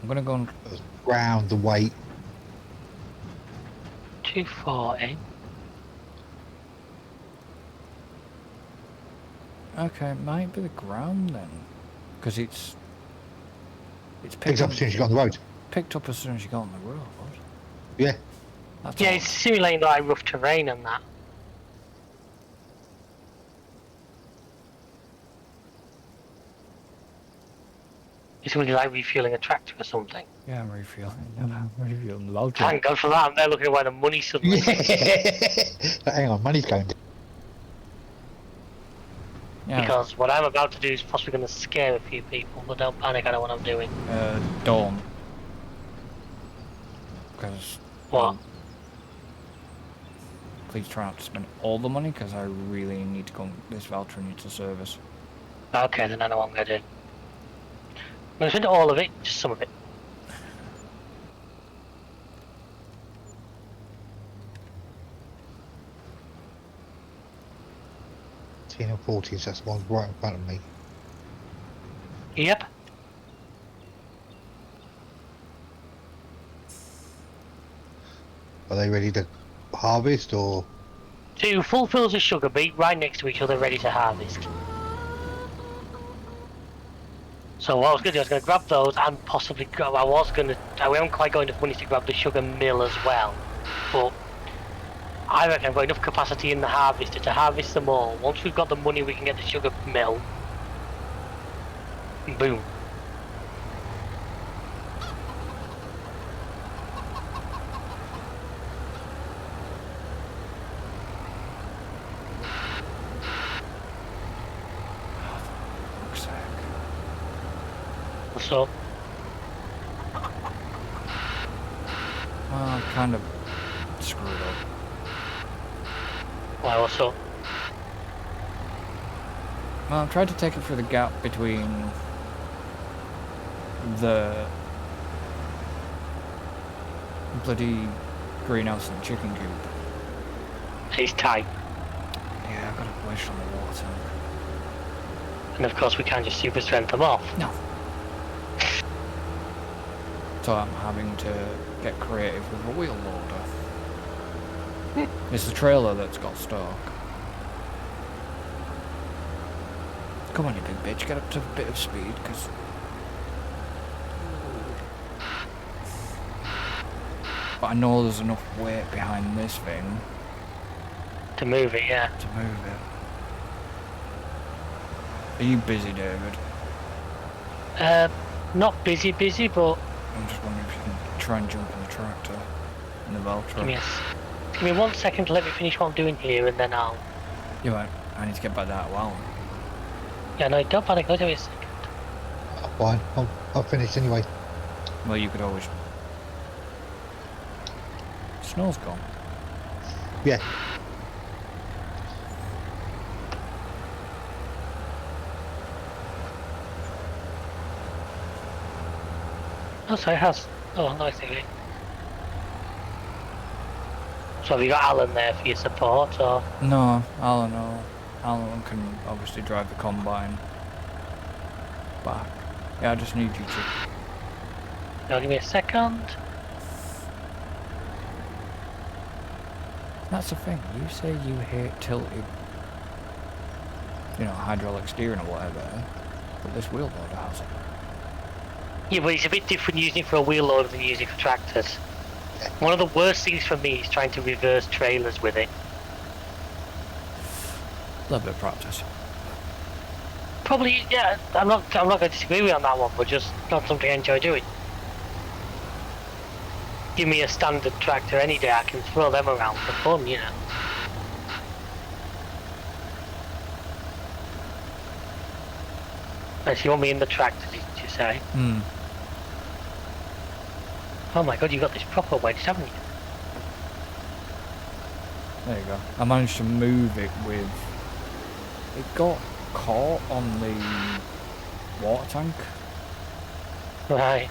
I'm gonna go and... The ground, the weight. 240. Okay, it might be the ground then. Because it's Picked up as soon as you got on the road. picked up as soon as you got on the road. Yeah. That's Yeah, odd. it's simulating like rough terrain and that. Presumably like refueling a tractor or something. Yeah, I'm refueling. I'm refueling the voucher. Thank God for that. I'm there looking at where the money suddenly. Hang on, money's going. Yeah, Because what I'm about to do is possibly going to scare a few people, but don't panic, I know what I'm doing. don't. Because... What? Please try not to spend all the money, because I really need to go... This voucher needs a service. Okay, then I know what I'm going to do. I'm going to spend all of it, just some of it. And 40s, that's the one right in front of me. Yep. Are they ready to harvest or? 2 full fills of sugar beet right next to each other, ready to harvest. So what I was going to do, I was going to grab those and possibly grab, I haven't quite got enough money to grab the sugar mill as well. But I reckon I've got enough capacity in the harvester to harvest them all. Once we've got the money, we can get the sugar mill. Boom. What's up? Well, kind of screwed up. Why, what's up? Well, I've tried to take it through the gap between the bloody greenhouse and chicken coop. It's tight. Yeah, I've got a wedge on the water. And of course we can't just super strength them off. No. So I'm having to get creative with a wheel loader. It's the trailer that's got stuck. Come on, you big bitch, get up to a bit of speed, because... But I know there's enough weight behind this thing To move it, yeah. to move it. Are you busy, David? Not busy, but I'm just wondering if you can try and jump in the tractor in the Valtra. give me 1 second to let me finish what I'm doing here, and then I'll... You right, I need to get back that wow. Yeah, no, don't panic, I'll do it a second. Fine, I'll finish anyway. Well, you could always... Snow's gone. Yeah. Oh, sorry, it has. Oh, nice, okay. So have you got Alan there for your support, or...? No, Alan can obviously drive the combine back. Yeah, I just need you to... No, give me a second. That's the thing, you say you hate tilted, you know, hydraulic steering or whatever, but this wheel loader has it. Yeah, but it's a bit different using it for a wheel loader than using it for tractors. One of the worst things for me is trying to reverse trailers with it. A little bit of practice. Probably, yeah, I'm not going to disagree with you on that one, but just not something I enjoy doing. Give me a standard tractor any day, I can throw them around for fun, you know. Unless you want me in the tractor, did you say? Hmm. Oh my god, you got this proper wedge, haven't you? There you go. I managed to move it with... It got caught on the water tank. Right.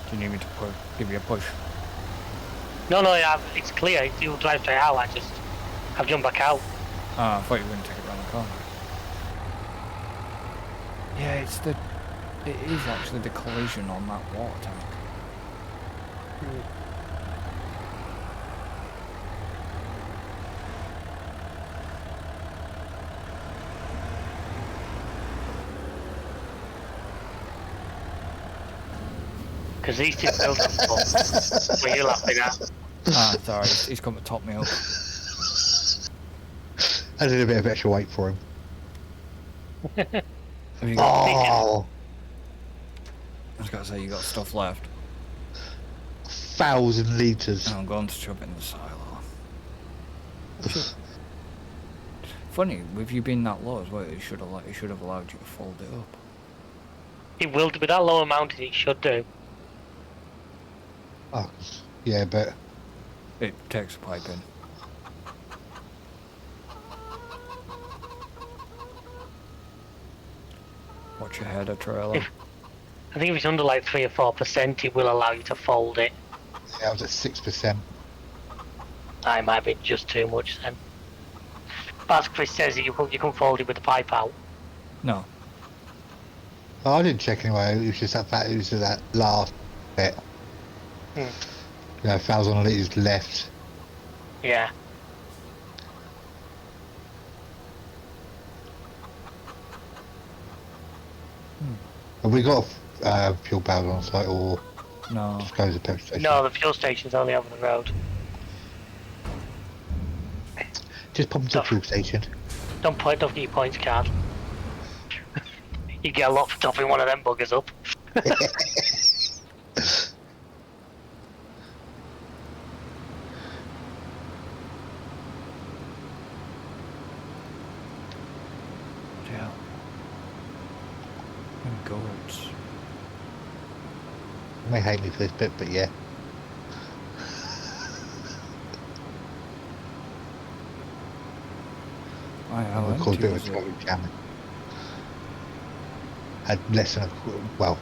Do you need me to give you a push? No, yeah, it's clear, you'll drive straight out, I've jumped back out. Ah, I thought you were going to take it around the corner. Yeah, it is actually the collision on that water tank. Because these two built up for what are you laughing at? Ah, sorry, he's come to top me up. I did a bit of extra weight for him. Have you got? Oh, I was gonna say you got stuff left. 1,000 litres. And I'm going to shove it in the silo. Funny, with you being that low as well, it should have allowed you to fold it up. It will be that low amount, it should do. Oh, yeah, but It takes a pipe in. Watch your header trailer. I think if it's under like 3 or 4%, it will allow you to fold it. yeah, I was at 6%. I might be just too much then. But as Chris says, you can fold it with the pipe out. No. Oh, I didn't check anyway. It was just that fact. It was that last bit. You know, 1,000 litres left. Yeah. Have we got fuel barrels on site or No. just go to the petrol station? No, the fuel station's only over the road. Just pop into the fuel station. Don't get your points card. You get a lot for topping one of them buggers up. Yeah. And goats. You may hate me for this bit, but yeah. How Of course, a empty bit of was it? traffic jamming. Had less than well,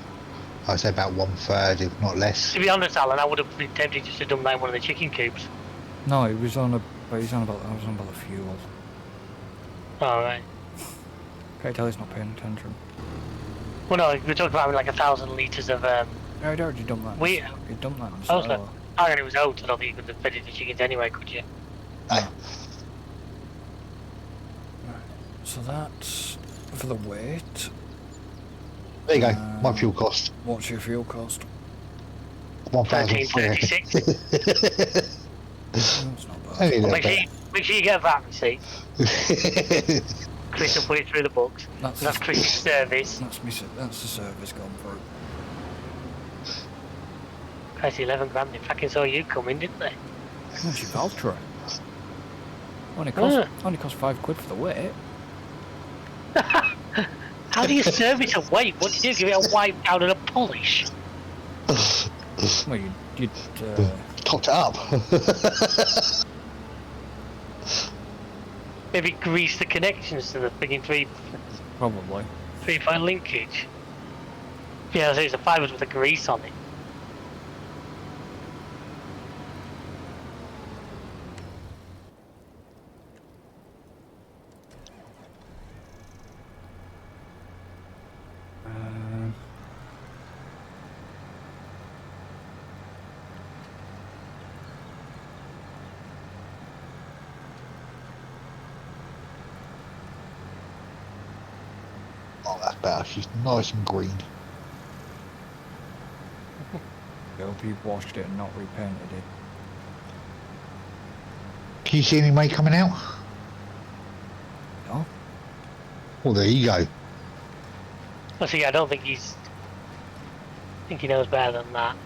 I'd say about 1/3, if not less. To be honest, Alan, I would have been tempted just to dump that in one of the chicken coops. No, it was on a. But he's on about. I was on about the fuel. Alright. Can't tell he's not paying attention. Well, no, we're talking about having like 1,000 litres of. Yeah, I'd already done that. We- You dumped that in the I was like, silo. I reckon it was oats. I don't think you could have fed it to chickens anyway, could you? Aye. So that's for the weight. There you go. My fuel cost What's your fuel cost? 13.36. That's not bad. Only a Well, little make sure you get a VAT receipt. bit. Chris will put it through the books. That's Chris's service. That's the service gone through. Christ, 11 grand. They fucking saw you coming, didn't they? What's your voucher? Only cost £5 for the weight. How do you service a weight? What do you do? Give it a wipe down and a polish? Well, you'd Topped it up. Maybe grease the connections to the frigging probably. 3-point linkage. Yeah, so it's a fibres with a grease on it. Oh, that's better. She's nice and green. I hope you've washed it and not repainted it. Can you see any May coming out? No? Well, there you go. Well, see, I don't think he's... I think he knows better than that.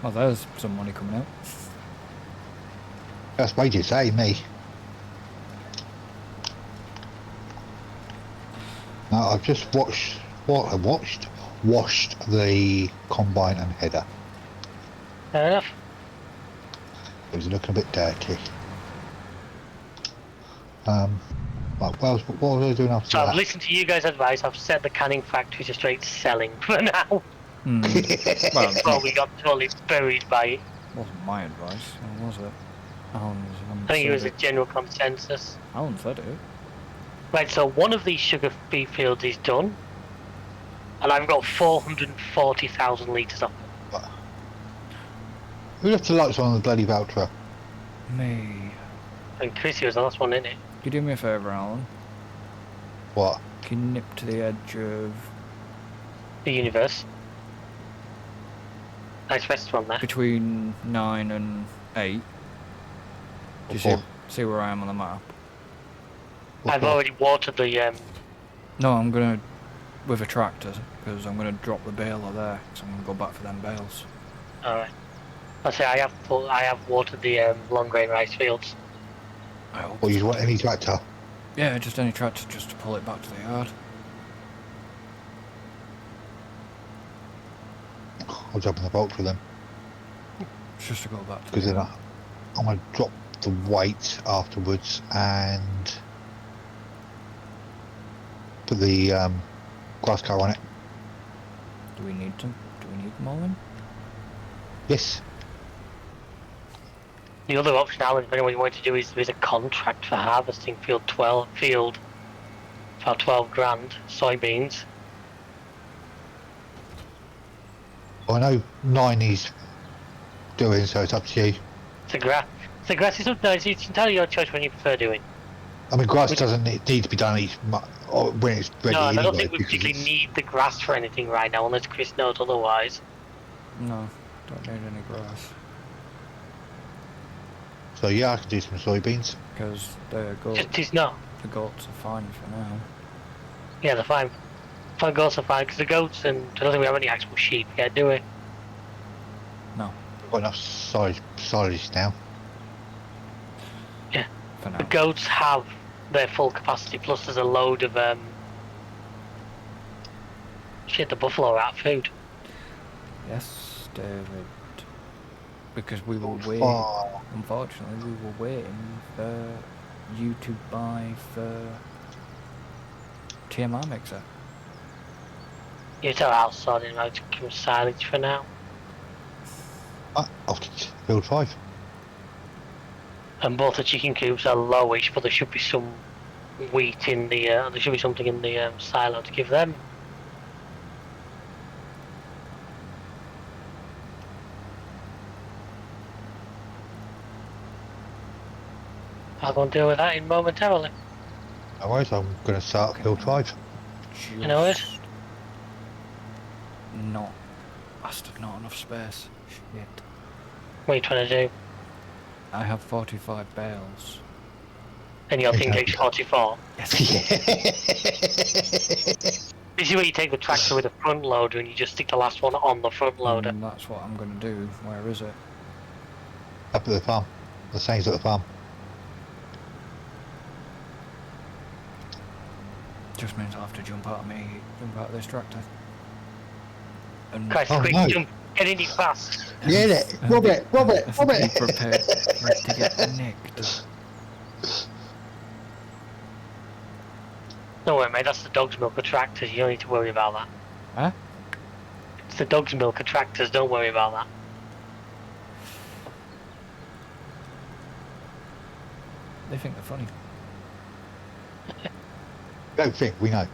Oh, there's some money coming out. That's wages, eh, me? No, I've just washed the combine and header. Fair enough. It was looking a bit dirty. Right, what was I doing after So that? I've listened to you guys' advice. I've set the canning factory to straight selling for now. Well, Well, we got totally buried by it. wasn't my advice, or was it? Alan I think it was a general consensus. Alan said it. Right, so one of these sugar beet fields is done, and I've got 440,000 litres off. Who left the lights on the bloody voucher? Me. And Chrissy was the last one in it. Can you do me a favour, Alan? What? Can you nip to the edge of... The universe. Nice restaurant there. between 9 and 8? Do you What? see where I am on the map? I've already watered the. No, I'm gonna with a tractor because I'm gonna drop the baler there. So I'm gonna go back for them bales. All right. I say I have watered the long grain rice fields. I hope. Or you want any tractor? Yeah, just any tractor just to pull it back to the yard. I'll jump in the boat for them. It's just to go back to Because the then yard. I'm going to drop the weight afterwards and put the grass car on it. Do we need them? Do we need them all in? Yes. The other option, Alan, if anyone wanted to do is there's a contract for harvesting for 12 grand soybeans. Well, I know 9 he's doing, so it's up to you. The grass is up. No, it's entirely your choice when you prefer doing. I mean, grass doesn't need to be done or when it's ready. No, and I don't anyway, think we because particularly need the grass for anything right now, unless Chris knows otherwise. No, don't need any grass. So yeah, I can do some soybeans. Because the goats No. are fine for now. Yeah, they're fine. Fine, goats are fine, because the goats, and I don't think we have any actual sheep yet, do we? No, We've got enough silage now. Yeah. for now. The goats have their full capacity, plus there's a load of, shit, the buffalo are out of food. Yes, David. Because we were Oh, waiting. Unfortunately, we were waiting for you to buy the TMR mixer. You're still out sorting out some silage for now. Off to field 5. And both the chicken coops are lowish, but there should be some wheat in the, there should be something in the silo to give them. I'll go and deal with that in momentarily. No worries, I'm going to start field 5. You know it? Not. Bastard, not enough space. Shit. What are you trying to do? I have 45 bales. And your thing takes 44. Yes. This is where you take the tractor with a front loader and you just stick the last one on the front loader. And that's what I'm going to do. Where is it? Up at the farm. The same's at the farm. Just means I'll have to jump out of this tractor. And Christ, Oh, quick, no. jump, get in it fast. Get it! Rob it! Rob it! Rob be it! prepared for it to get nicked. Don't worry, mate, that's the dog's milk of tractors, you don't need to worry about that. Huh? It's the dog's milk of tractors, don't worry about that. They think they're funny. Don't think, we know.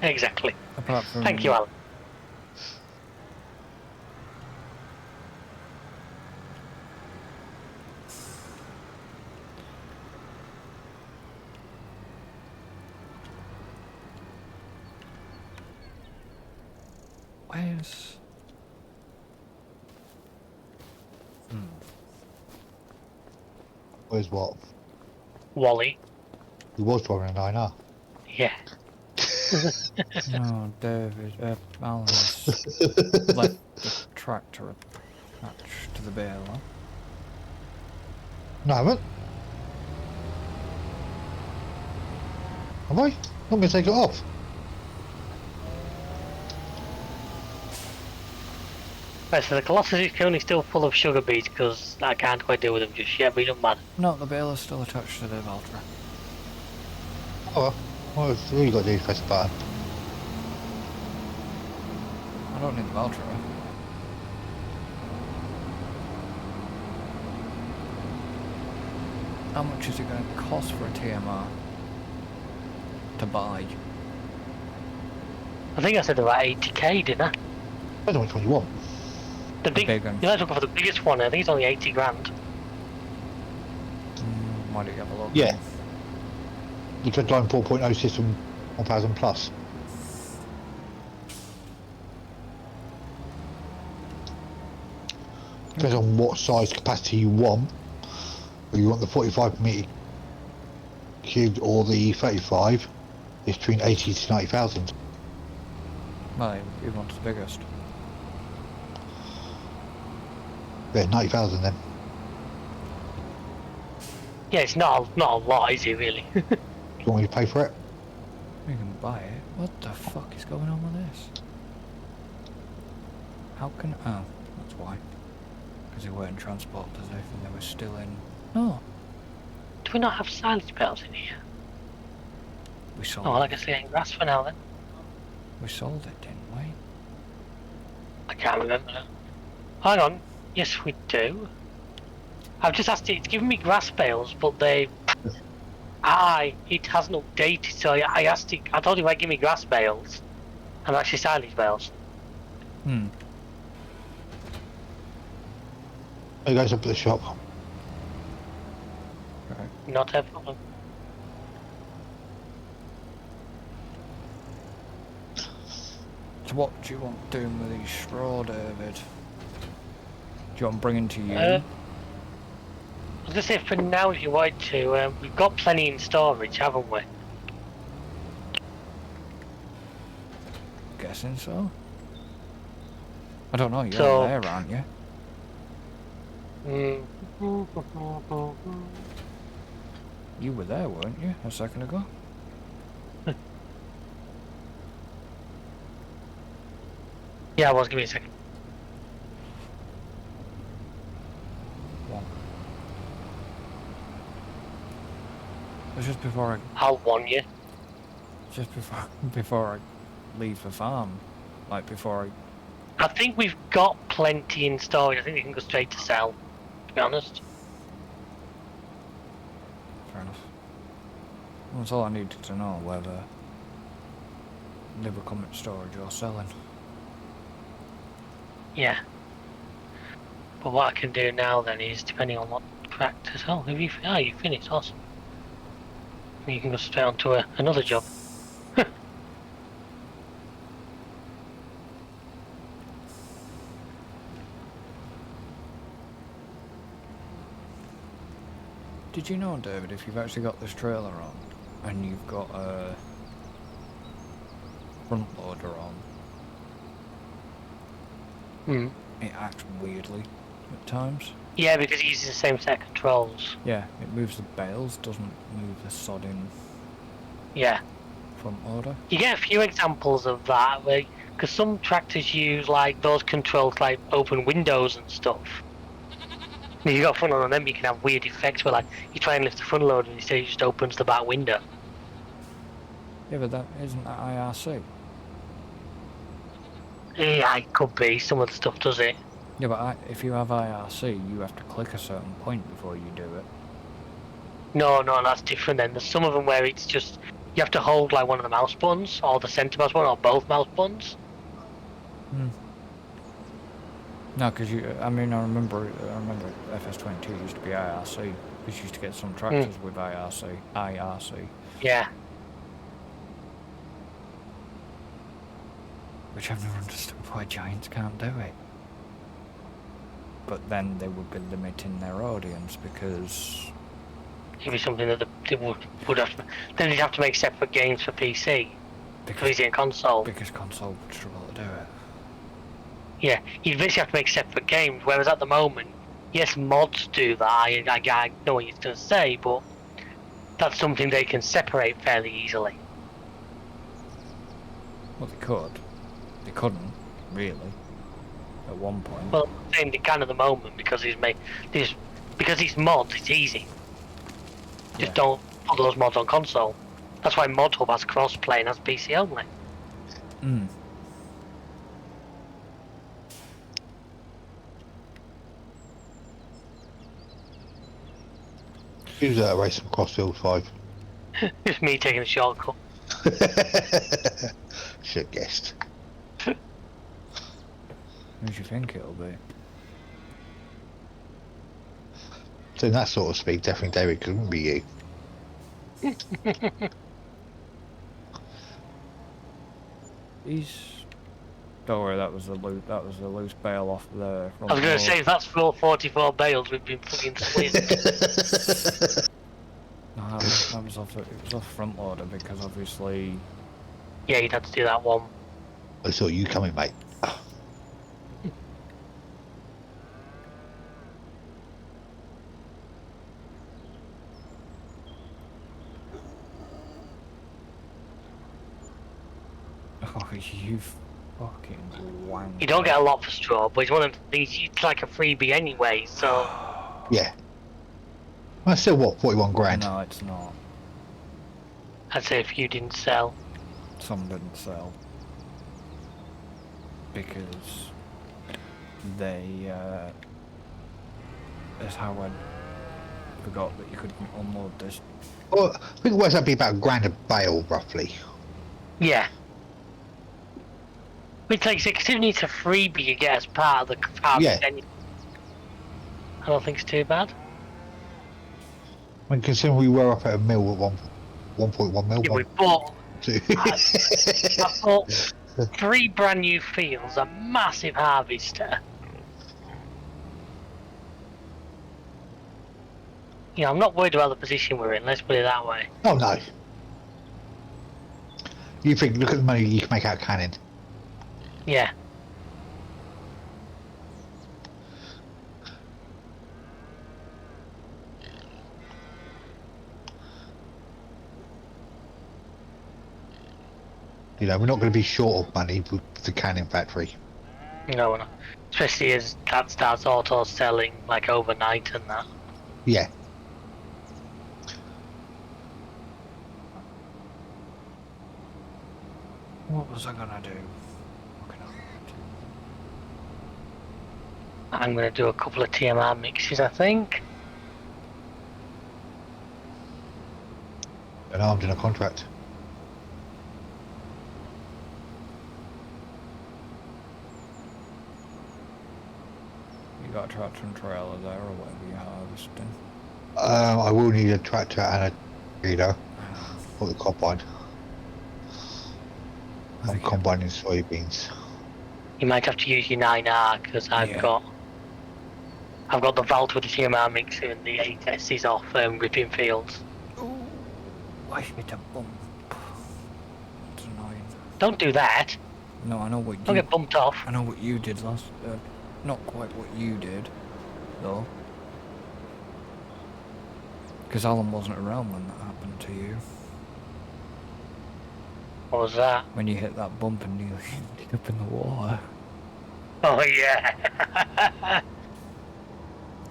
Exactly. Apart from Thank you, Alan. Where's... Where's what? Wally. He was driving a 9R. Yeah. No, David, Alan's left the tractor attached to the baler. No, I haven't. Have I? I'm going to take it off. Right, so the Colossus is currently still full of sugar beets because I can't quite deal with them just yet, but it doesn't matter. No, the baler's still attached to the Valtra. Oh well, all you got to do is press the button. I don't need the Valtra. How much is it going to cost for a TMR to buy? I think I said about 80k, didn't I? I don't know which one you want. The big one. You might look for the biggest one, I think it's only 80 grand. Why don't you have a look? Yeah. You could line 4.0 system 1000 plus. Depends on what size capacity you want. Or you want the 45 metre cubed or the 35 is between 80 to 90,000. Well, he wants the biggest. Yeah, 90,000 then. Yeah, it's not a lot, is it really? Do you want me to pay for it? You can buy it. What the fuck is going on with this? How can... Oh, that's why. Because they weren't transported as if they were still in... No, Do we not have silage bells in here? we sold Oh, it. I guess they're getting grass for now then. We sold it, didn't we? I can't remember now. Hang on. Yes, we do. I've just asked it. It's giving me grass bales, but they... it hasn't updated, so I asked it... I told it might give me grass bales. And actually silage bales. Hmm. There goes up at the shop. Okay. Not a problem. So what do you want doing with these straw, David? Do you want bringing to you? I was going to say, for now, if you wanted to, we've got plenty in storage, haven't we? Guessing so. I don't know, you're So- there, aren't you? You were there, weren't you, a second ago? Yeah, I was. Give me a second. One. It was just before I'll warn you. before I leave the farm. Like before I... I think we've got plenty in storage. I think we can go straight to sell, to be honest. Fair enough. Well, that's all I needed to know, whether they were coming to storage or selling. Yeah. But what I can do now then is, depending on what practice... Oh, have you finished? Awesome. You can go straight on to another job. Did you know, David, if you've actually got this trailer on and you've got a front loader on, Hmm. it acts weirdly at times? Yeah, because it uses the same set of controls. Yeah, it moves the bales, doesn't move the sodding Yeah. front loader. You get a few examples of that, because some tractors use like those controls, like open windows and stuff. If you got front loader on them, you can have weird effects where like you try and lift the front loader and instead it just opens the back window. Yeah, but that isn't that IRC. Yeah, it could be. Some of the stuff does it. Yeah, but if you have IRC, you have to click a certain point before you do it. No, that's different then. There's some of them where it's just, you have to hold like one of the mouse buttons, or the centre mouse button, or both mouse buttons. Hmm. No, because I remember FS22 used to be IRC. We used to get some tractors with IRC. Yeah. Which I've never understood why Giants can't do it. But then they would be limiting their audience because... It'd be something that they would have to, then they'd have to make separate games for PC. Because it's in console. Because console would struggle to do it. Yeah, you'd basically have to make separate games, whereas at the moment, yes, mods do that, I know what you're going to say, but that's something they can separate fairly easily. Well, they could. They couldn't, really, at one point. Well, I'm saying they can at the moment because because it's mods, it's easy. Just Yeah. don't put those mods on console. That's why Mod Hub has cross-play and has PC only. Mm. Who's that race across field 5? Just me taking a shortcut. Should have guessed. Who do you think it'll be? Doing that sort of speed, definitely David, couldn't be you. Don't worry, that was a loose bale off there. I was going to say, if that's full 44 bales, we've been fucking split. No, that was That was off. It was off front loader because obviously. Yeah, you'd have to do that one. I saw you coming, mate. Oh, you fucking wank. You don't get a lot for straw, but it's one of the things. It's like a freebie anyway. So Yeah. Well, still what? 41 grand. No, it's not. I'd say if you didn't sell. Some didn't sell because they. That's how I forgot that you couldn't unload this. Well, I think it works out to be about £1 a bale, roughly. Yeah. Which, like, because if it's a freebie you get as part of the car, Yeah. then I don't think it's too bad. I mean, considering we were up at a mil at 1.1 mil. Yeah, we bought. Two. I bought 3 brand new fields, a massive harvester. You know, I'm not worried about the position we're in. Let's put it that way. Oh no. You think? Look at the money you can make out of canning. Yeah. You know, we're not going to be short of money with the canning factory. No, no. Especially as that starts auto selling like overnight and that. Yeah. What was I gonna do? I'm going to do a couple of TMR mixes, I think. And armed in a contract. You got a tractor and trailer there or whatever you're harvesting? I will need a tractor and a reader for the combine. I'm combining soybeans. You might have to use your 9R because I've got the vault with the TMR mixer and the 8S is off ripping fields. Ooh, I hit a bump. That's annoying. Don't do that. No, I know what you. Don't get bumped off. I know what you did last. Not quite what you did, though. Because Alan wasn't around when that happened to you. What was that? When you hit that bump and nearly ended up in the water. Oh yeah.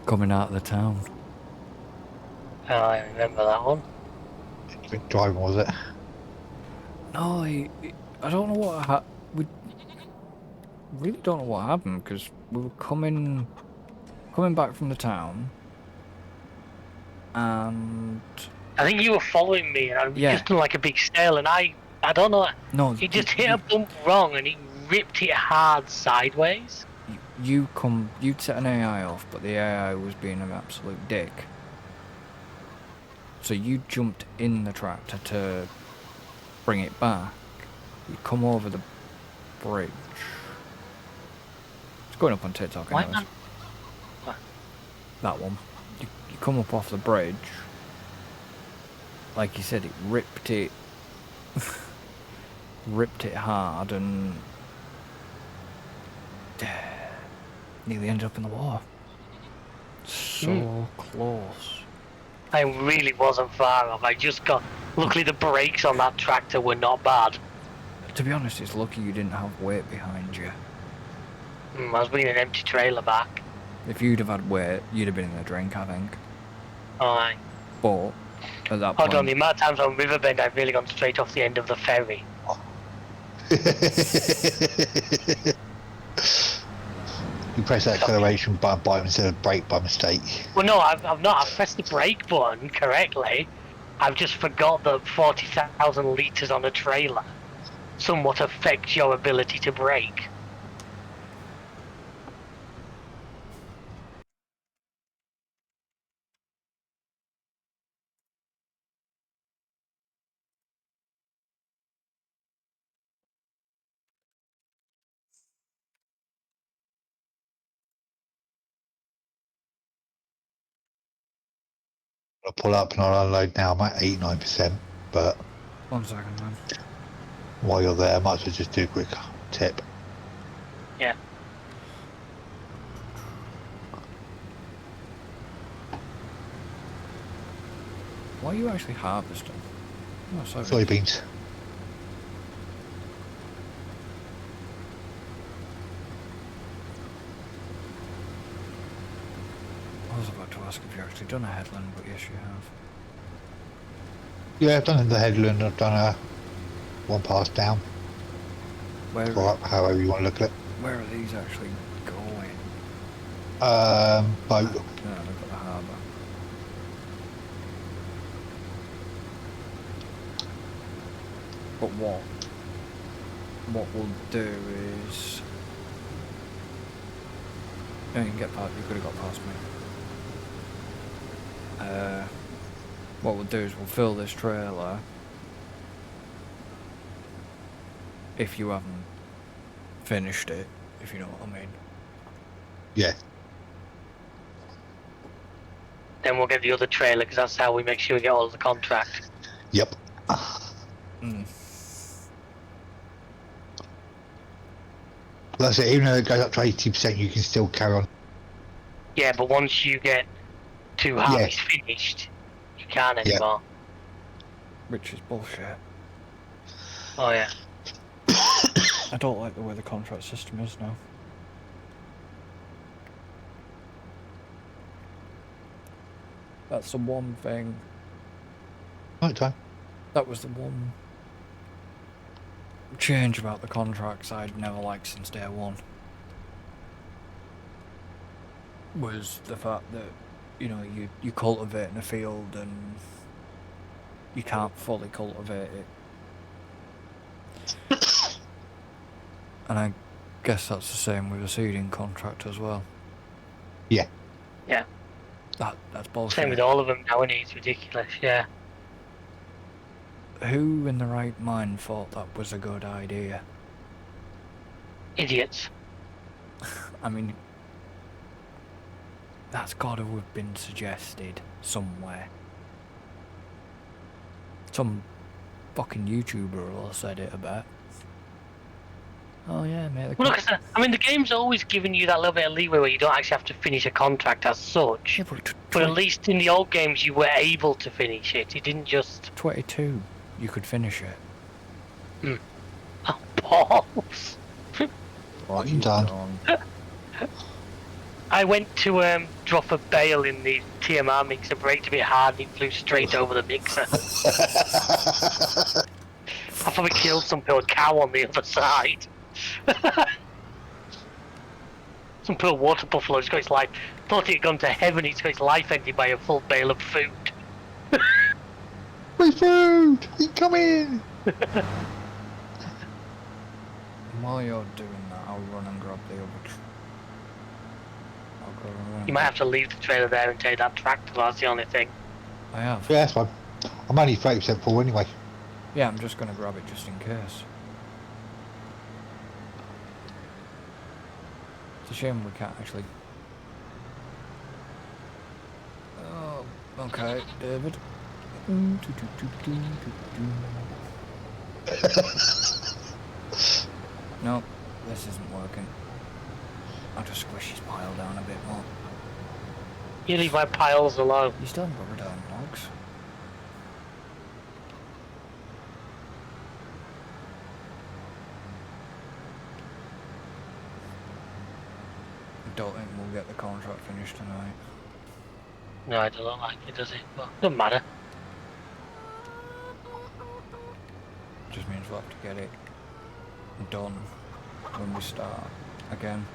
Coming out of the town. Oh, I remember that one. Good driving, was it? No, I don't know what we really don't know what happened because we were coming back from the town, and I think you were following me, and I was just doing like a big sail, and I don't know. No, he just hit a bump wrong, and he ripped it hard sideways. You'd set an AI off, but the AI was being an absolute dick. So you jumped in the tractor to bring it back. You come over the bridge. It's going up on TikTok anyways. What? That one. You come up off the bridge. Like you said, it ripped it hard and nearly ended up in the water. So close. I really wasn't far off. I just got. Luckily, the brakes on that tractor were not bad. To be honest, it's lucky you didn't have weight behind you. I was bringing an empty trailer back. If you'd have had weight, you'd have been in the drink, I think. Aye. But at that point, hold on, the amount of times on Riverbend I've really gone straight off the end of the ferry. You press the acceleration button by instead of brake by mistake. Well, no, I've not. I've pressed the brake button correctly. I've just forgot that 40,000 litres on a trailer somewhat affects your ability to brake. I'll pull up and I'll unload now. I'm at 89%, but 1 second, man. while you're there, I might as well just do a quick tip. Yeah. What are you actually harvesting? Oh, sorry. Soybeans. I was about to ask if you actually done a headland, but yes, you have. Yeah, I've done the headland. I've done a one pass down. Where, Or up, however you want to look at it. where are these actually going? Boat. No, they've got the harbour. But what we'll do is... No, you can get past, you could have got past me. What we'll do is we'll fill this trailer. If you haven't finished it, if you know what I mean. Yeah. Then we'll get the other trailer because that's how we make sure we get all of the contract. Yep. Mm. That's it. Even though it goes up to 80%, you can still carry on. Yeah, but once you get 2 harvests finished, you can't anymore. Which is bullshit. Oh yeah. I don't like the way the contract system is now. That's the one thing. Right time. That was the one change about the contracts I'd never liked since day one. Was the fact that, you know, you cultivate in a field and you can't fully cultivate it. And I guess that's the same with a seeding contract as well. Yeah. Yeah. That's bullshit. Same with all of them now, and it's ridiculous. Yeah. Who in the right mind thought that was a good idea? Idiots. I mean, that's got to have been suggested somewhere. Some fucking YouTuber will have said it about. Oh yeah, mate. Well, look, I mean, the game's always given you that little bit of leeway where you don't actually have to finish a contract as such. Yeah, But at least in the old games, you were able to finish it. You didn't just... 22, you could finish it. Oh, balls. What you done? I went to drop a bale in the TMR mixer, braked a bit hard, and it flew straight over the mixer. I probably killed some poor cow on the other side. Some poor water buffalo, it's got its life. Thought it had gone to heaven, it's got its life ended by a full bale of food. Free food! Come in! While you're doing that, I'll run and grab the other. I'll go and run. You might have to leave the trailer there and take that tractor, that's the only thing. I have. Yeah, that's fine. I'm only 30% full anyway. Yeah, I'm just gonna grab it just in case. It's a shame we can't actually. Oh, okay, David. No, this isn't working. I'll just squish his pile down a bit more. You leave my piles alone. You still haven't got rid of them logs. I don't think we'll get the contract finished tonight. No, I don't like it, does it? But doesn't matter. Just means we'll have to get it done when we start again.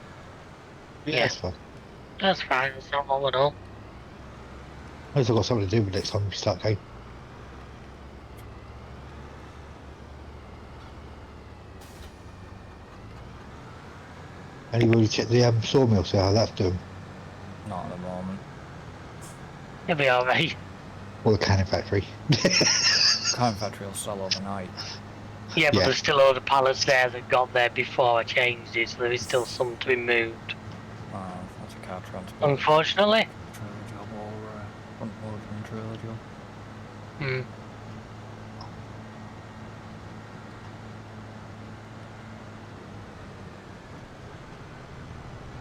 Yeah, that's fine. That's fine, it's not long at all. At least I've got something to do with next time we start game. And you already checked the sawmill, see how that's doing. Not at the moment. You'll be alright. Or the canning factory. Cannon factory will sell overnight. Yeah, but Yeah. there's still a load of pallets there that got there before I changed it, so there is still some to be moved. That's a car transport. Unfortunately. Trailer job or front loader and trailer Mm.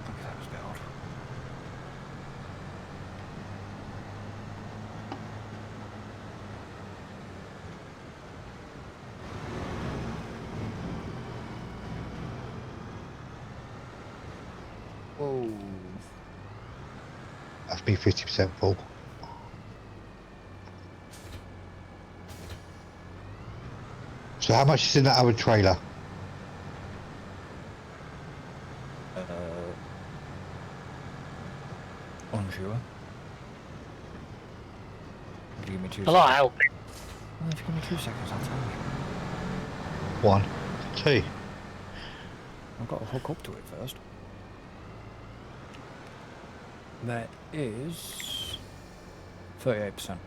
Okay, that was a bit odd. Whoa. That's me 50% full. So how much is in that other trailer? Unsure. Give me 2 A seconds. lot of help. Well, if you give me 2 seconds, I'll tell you. 1, 2. I've got to hook up to it first. That is 38%.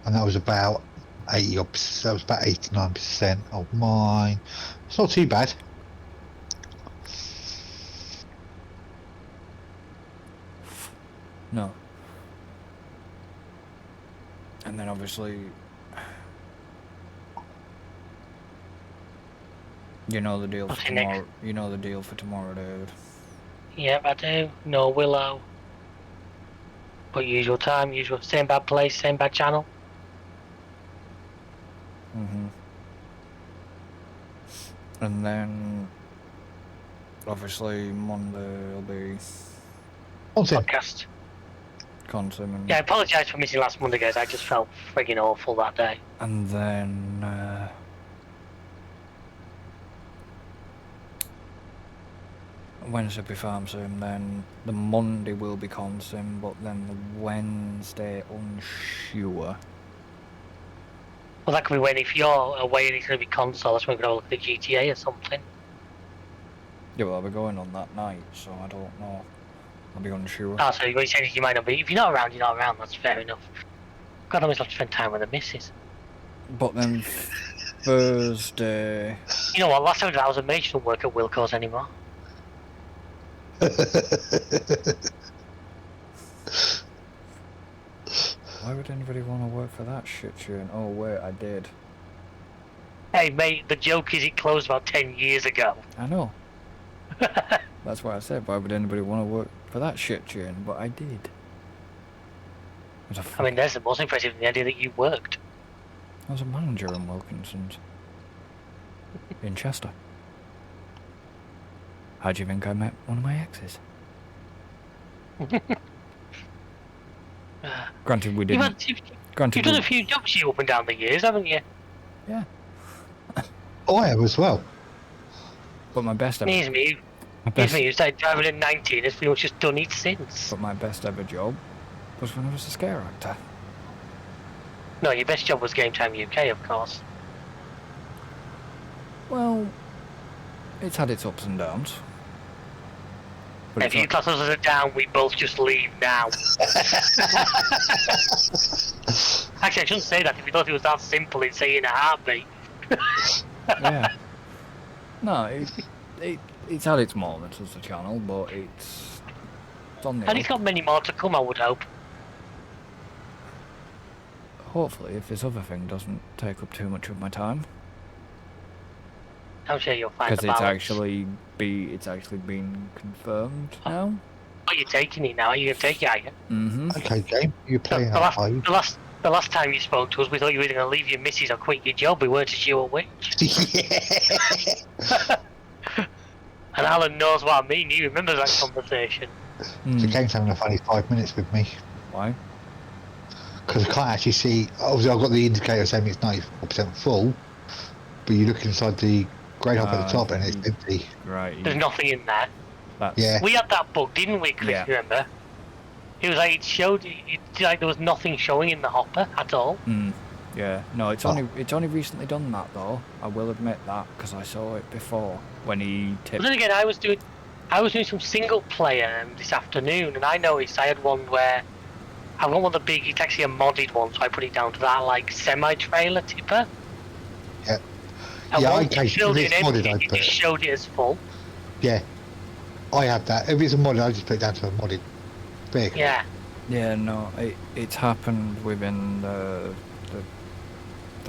And that was about 80 odd, that was about 89% of mine. It's not too bad. No. And then obviously, you know the deal for What's your next? tomorrow. You know the deal for tomorrow, dude. Yep, I do. No Willow. But usual time, usual same bad place, same bad channel. Mm-hmm. And then, obviously, Monday will be What's it? Podcast. Consim and... Yeah, I apologise for missing last Monday, guys. I just felt frigging awful that day. And then, Wednesday will be Farm Sim, then the Monday will be Consim, but then the Wednesday unsure. Well, that could be when if you're away and it's going to be console, that's when we're going to look at the GTA or something. Yeah, well, I'll be going on that night, so I don't know. I'll be unsure. Ah, so what you're saying is you might not be. If you're not around, you're not around. That's fair enough. God, I always love to spend time with the missus. But then Thursday... You know what? Last time I was amazed she don't work at Wilco's anymore. Why would anybody want to work for that shit tune? Oh wait, I did. Hey, mate, the joke is it closed about 10 years ago. I know. That's why I said, why would anybody want to work for that shit tune? But I did. I mean, that's the most impressive thing, the idea that you worked. I was a manager in Wilkinson's. In Chester. How do you think I met one of my exes? Granted, we didn't. You've Granted, done a few jobs you up and down the years, haven't you? Yeah. Oh, I have as well. But my best ever. Here's me. You started driving at 19, it's pretty much just done it since. But my best ever job was when I was a scare actor. No, your best job was GametimeUK, of course. Well, it's had its ups and downs. But If you class us as a down, we both just leave now. Actually, I shouldn't say that. If you thought it was that simple, it'd say in a heartbeat. Yeah. No, it's had its moments as a channel, but it's on the And it's got many more to come, I would hope. Hopefully, if this other thing doesn't take up too much of my time. I'm sure you'll find the Because balance. it's actually been confirmed now. Oh, you're taking it now. Are you going to take it, are you? Mm-hmm. Okay, game. You're playing the, out last, the last time you spoke to us, we thought you were either going to leave your missus or quit your job. We weren't too sure which. Yeah. And Alan knows what I mean. He remembers that conversation. The game's having a funny 5 minutes with me. Why? Because I can't actually see. Obviously, I've got the indicator saying it's 94% full, but you look inside the grade hop at the top and it's empty. Right. There's nothing in there. That's, Yeah. We had that bug, didn't we, Chris? Yeah. Remember? It was like it showed. It's like there was nothing showing in the hopper at all. Yeah. No, it's only recently done that though. I will admit that because I saw it before when he But tipped. then again, I was doing some single player this afternoon, and I noticed I had one where I've got one of the big. It's actually a modded one, so I put it down to that like semi-trailer tipper. Yeah. And Yeah, once okay, you filled if it it's modded, empty, I'd it put just it. showed it as full. Yeah. I have that. If it's a modded, I just put it down to a modded vehicle. Yeah. Yeah, no, it's happened within the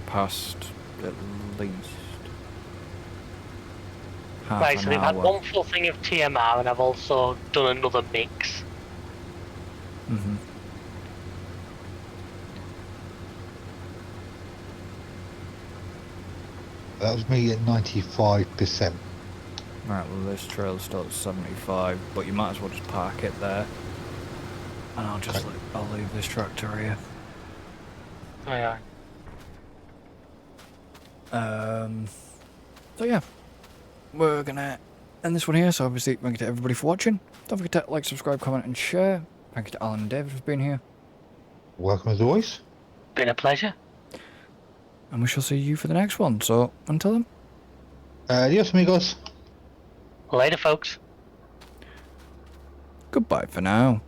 past at least half Right, an so they've had hour. one full thing of TMR, and I've also done another mix. Mm-hmm. That was me at 95%. Right, well this trail's still at 75, but you might as well just park it there. And I'll just Okay. I'll leave this tractor here. Aye, So yeah, we're gonna end this one here. So obviously, thank you to everybody for watching. Don't forget to like, subscribe, comment, and share. Thank you to Alan and David for being here, Welcome as always. been a pleasure. and we shall see you for the next one. So until then, Adios, amigos. Later, folks. goodbye for now.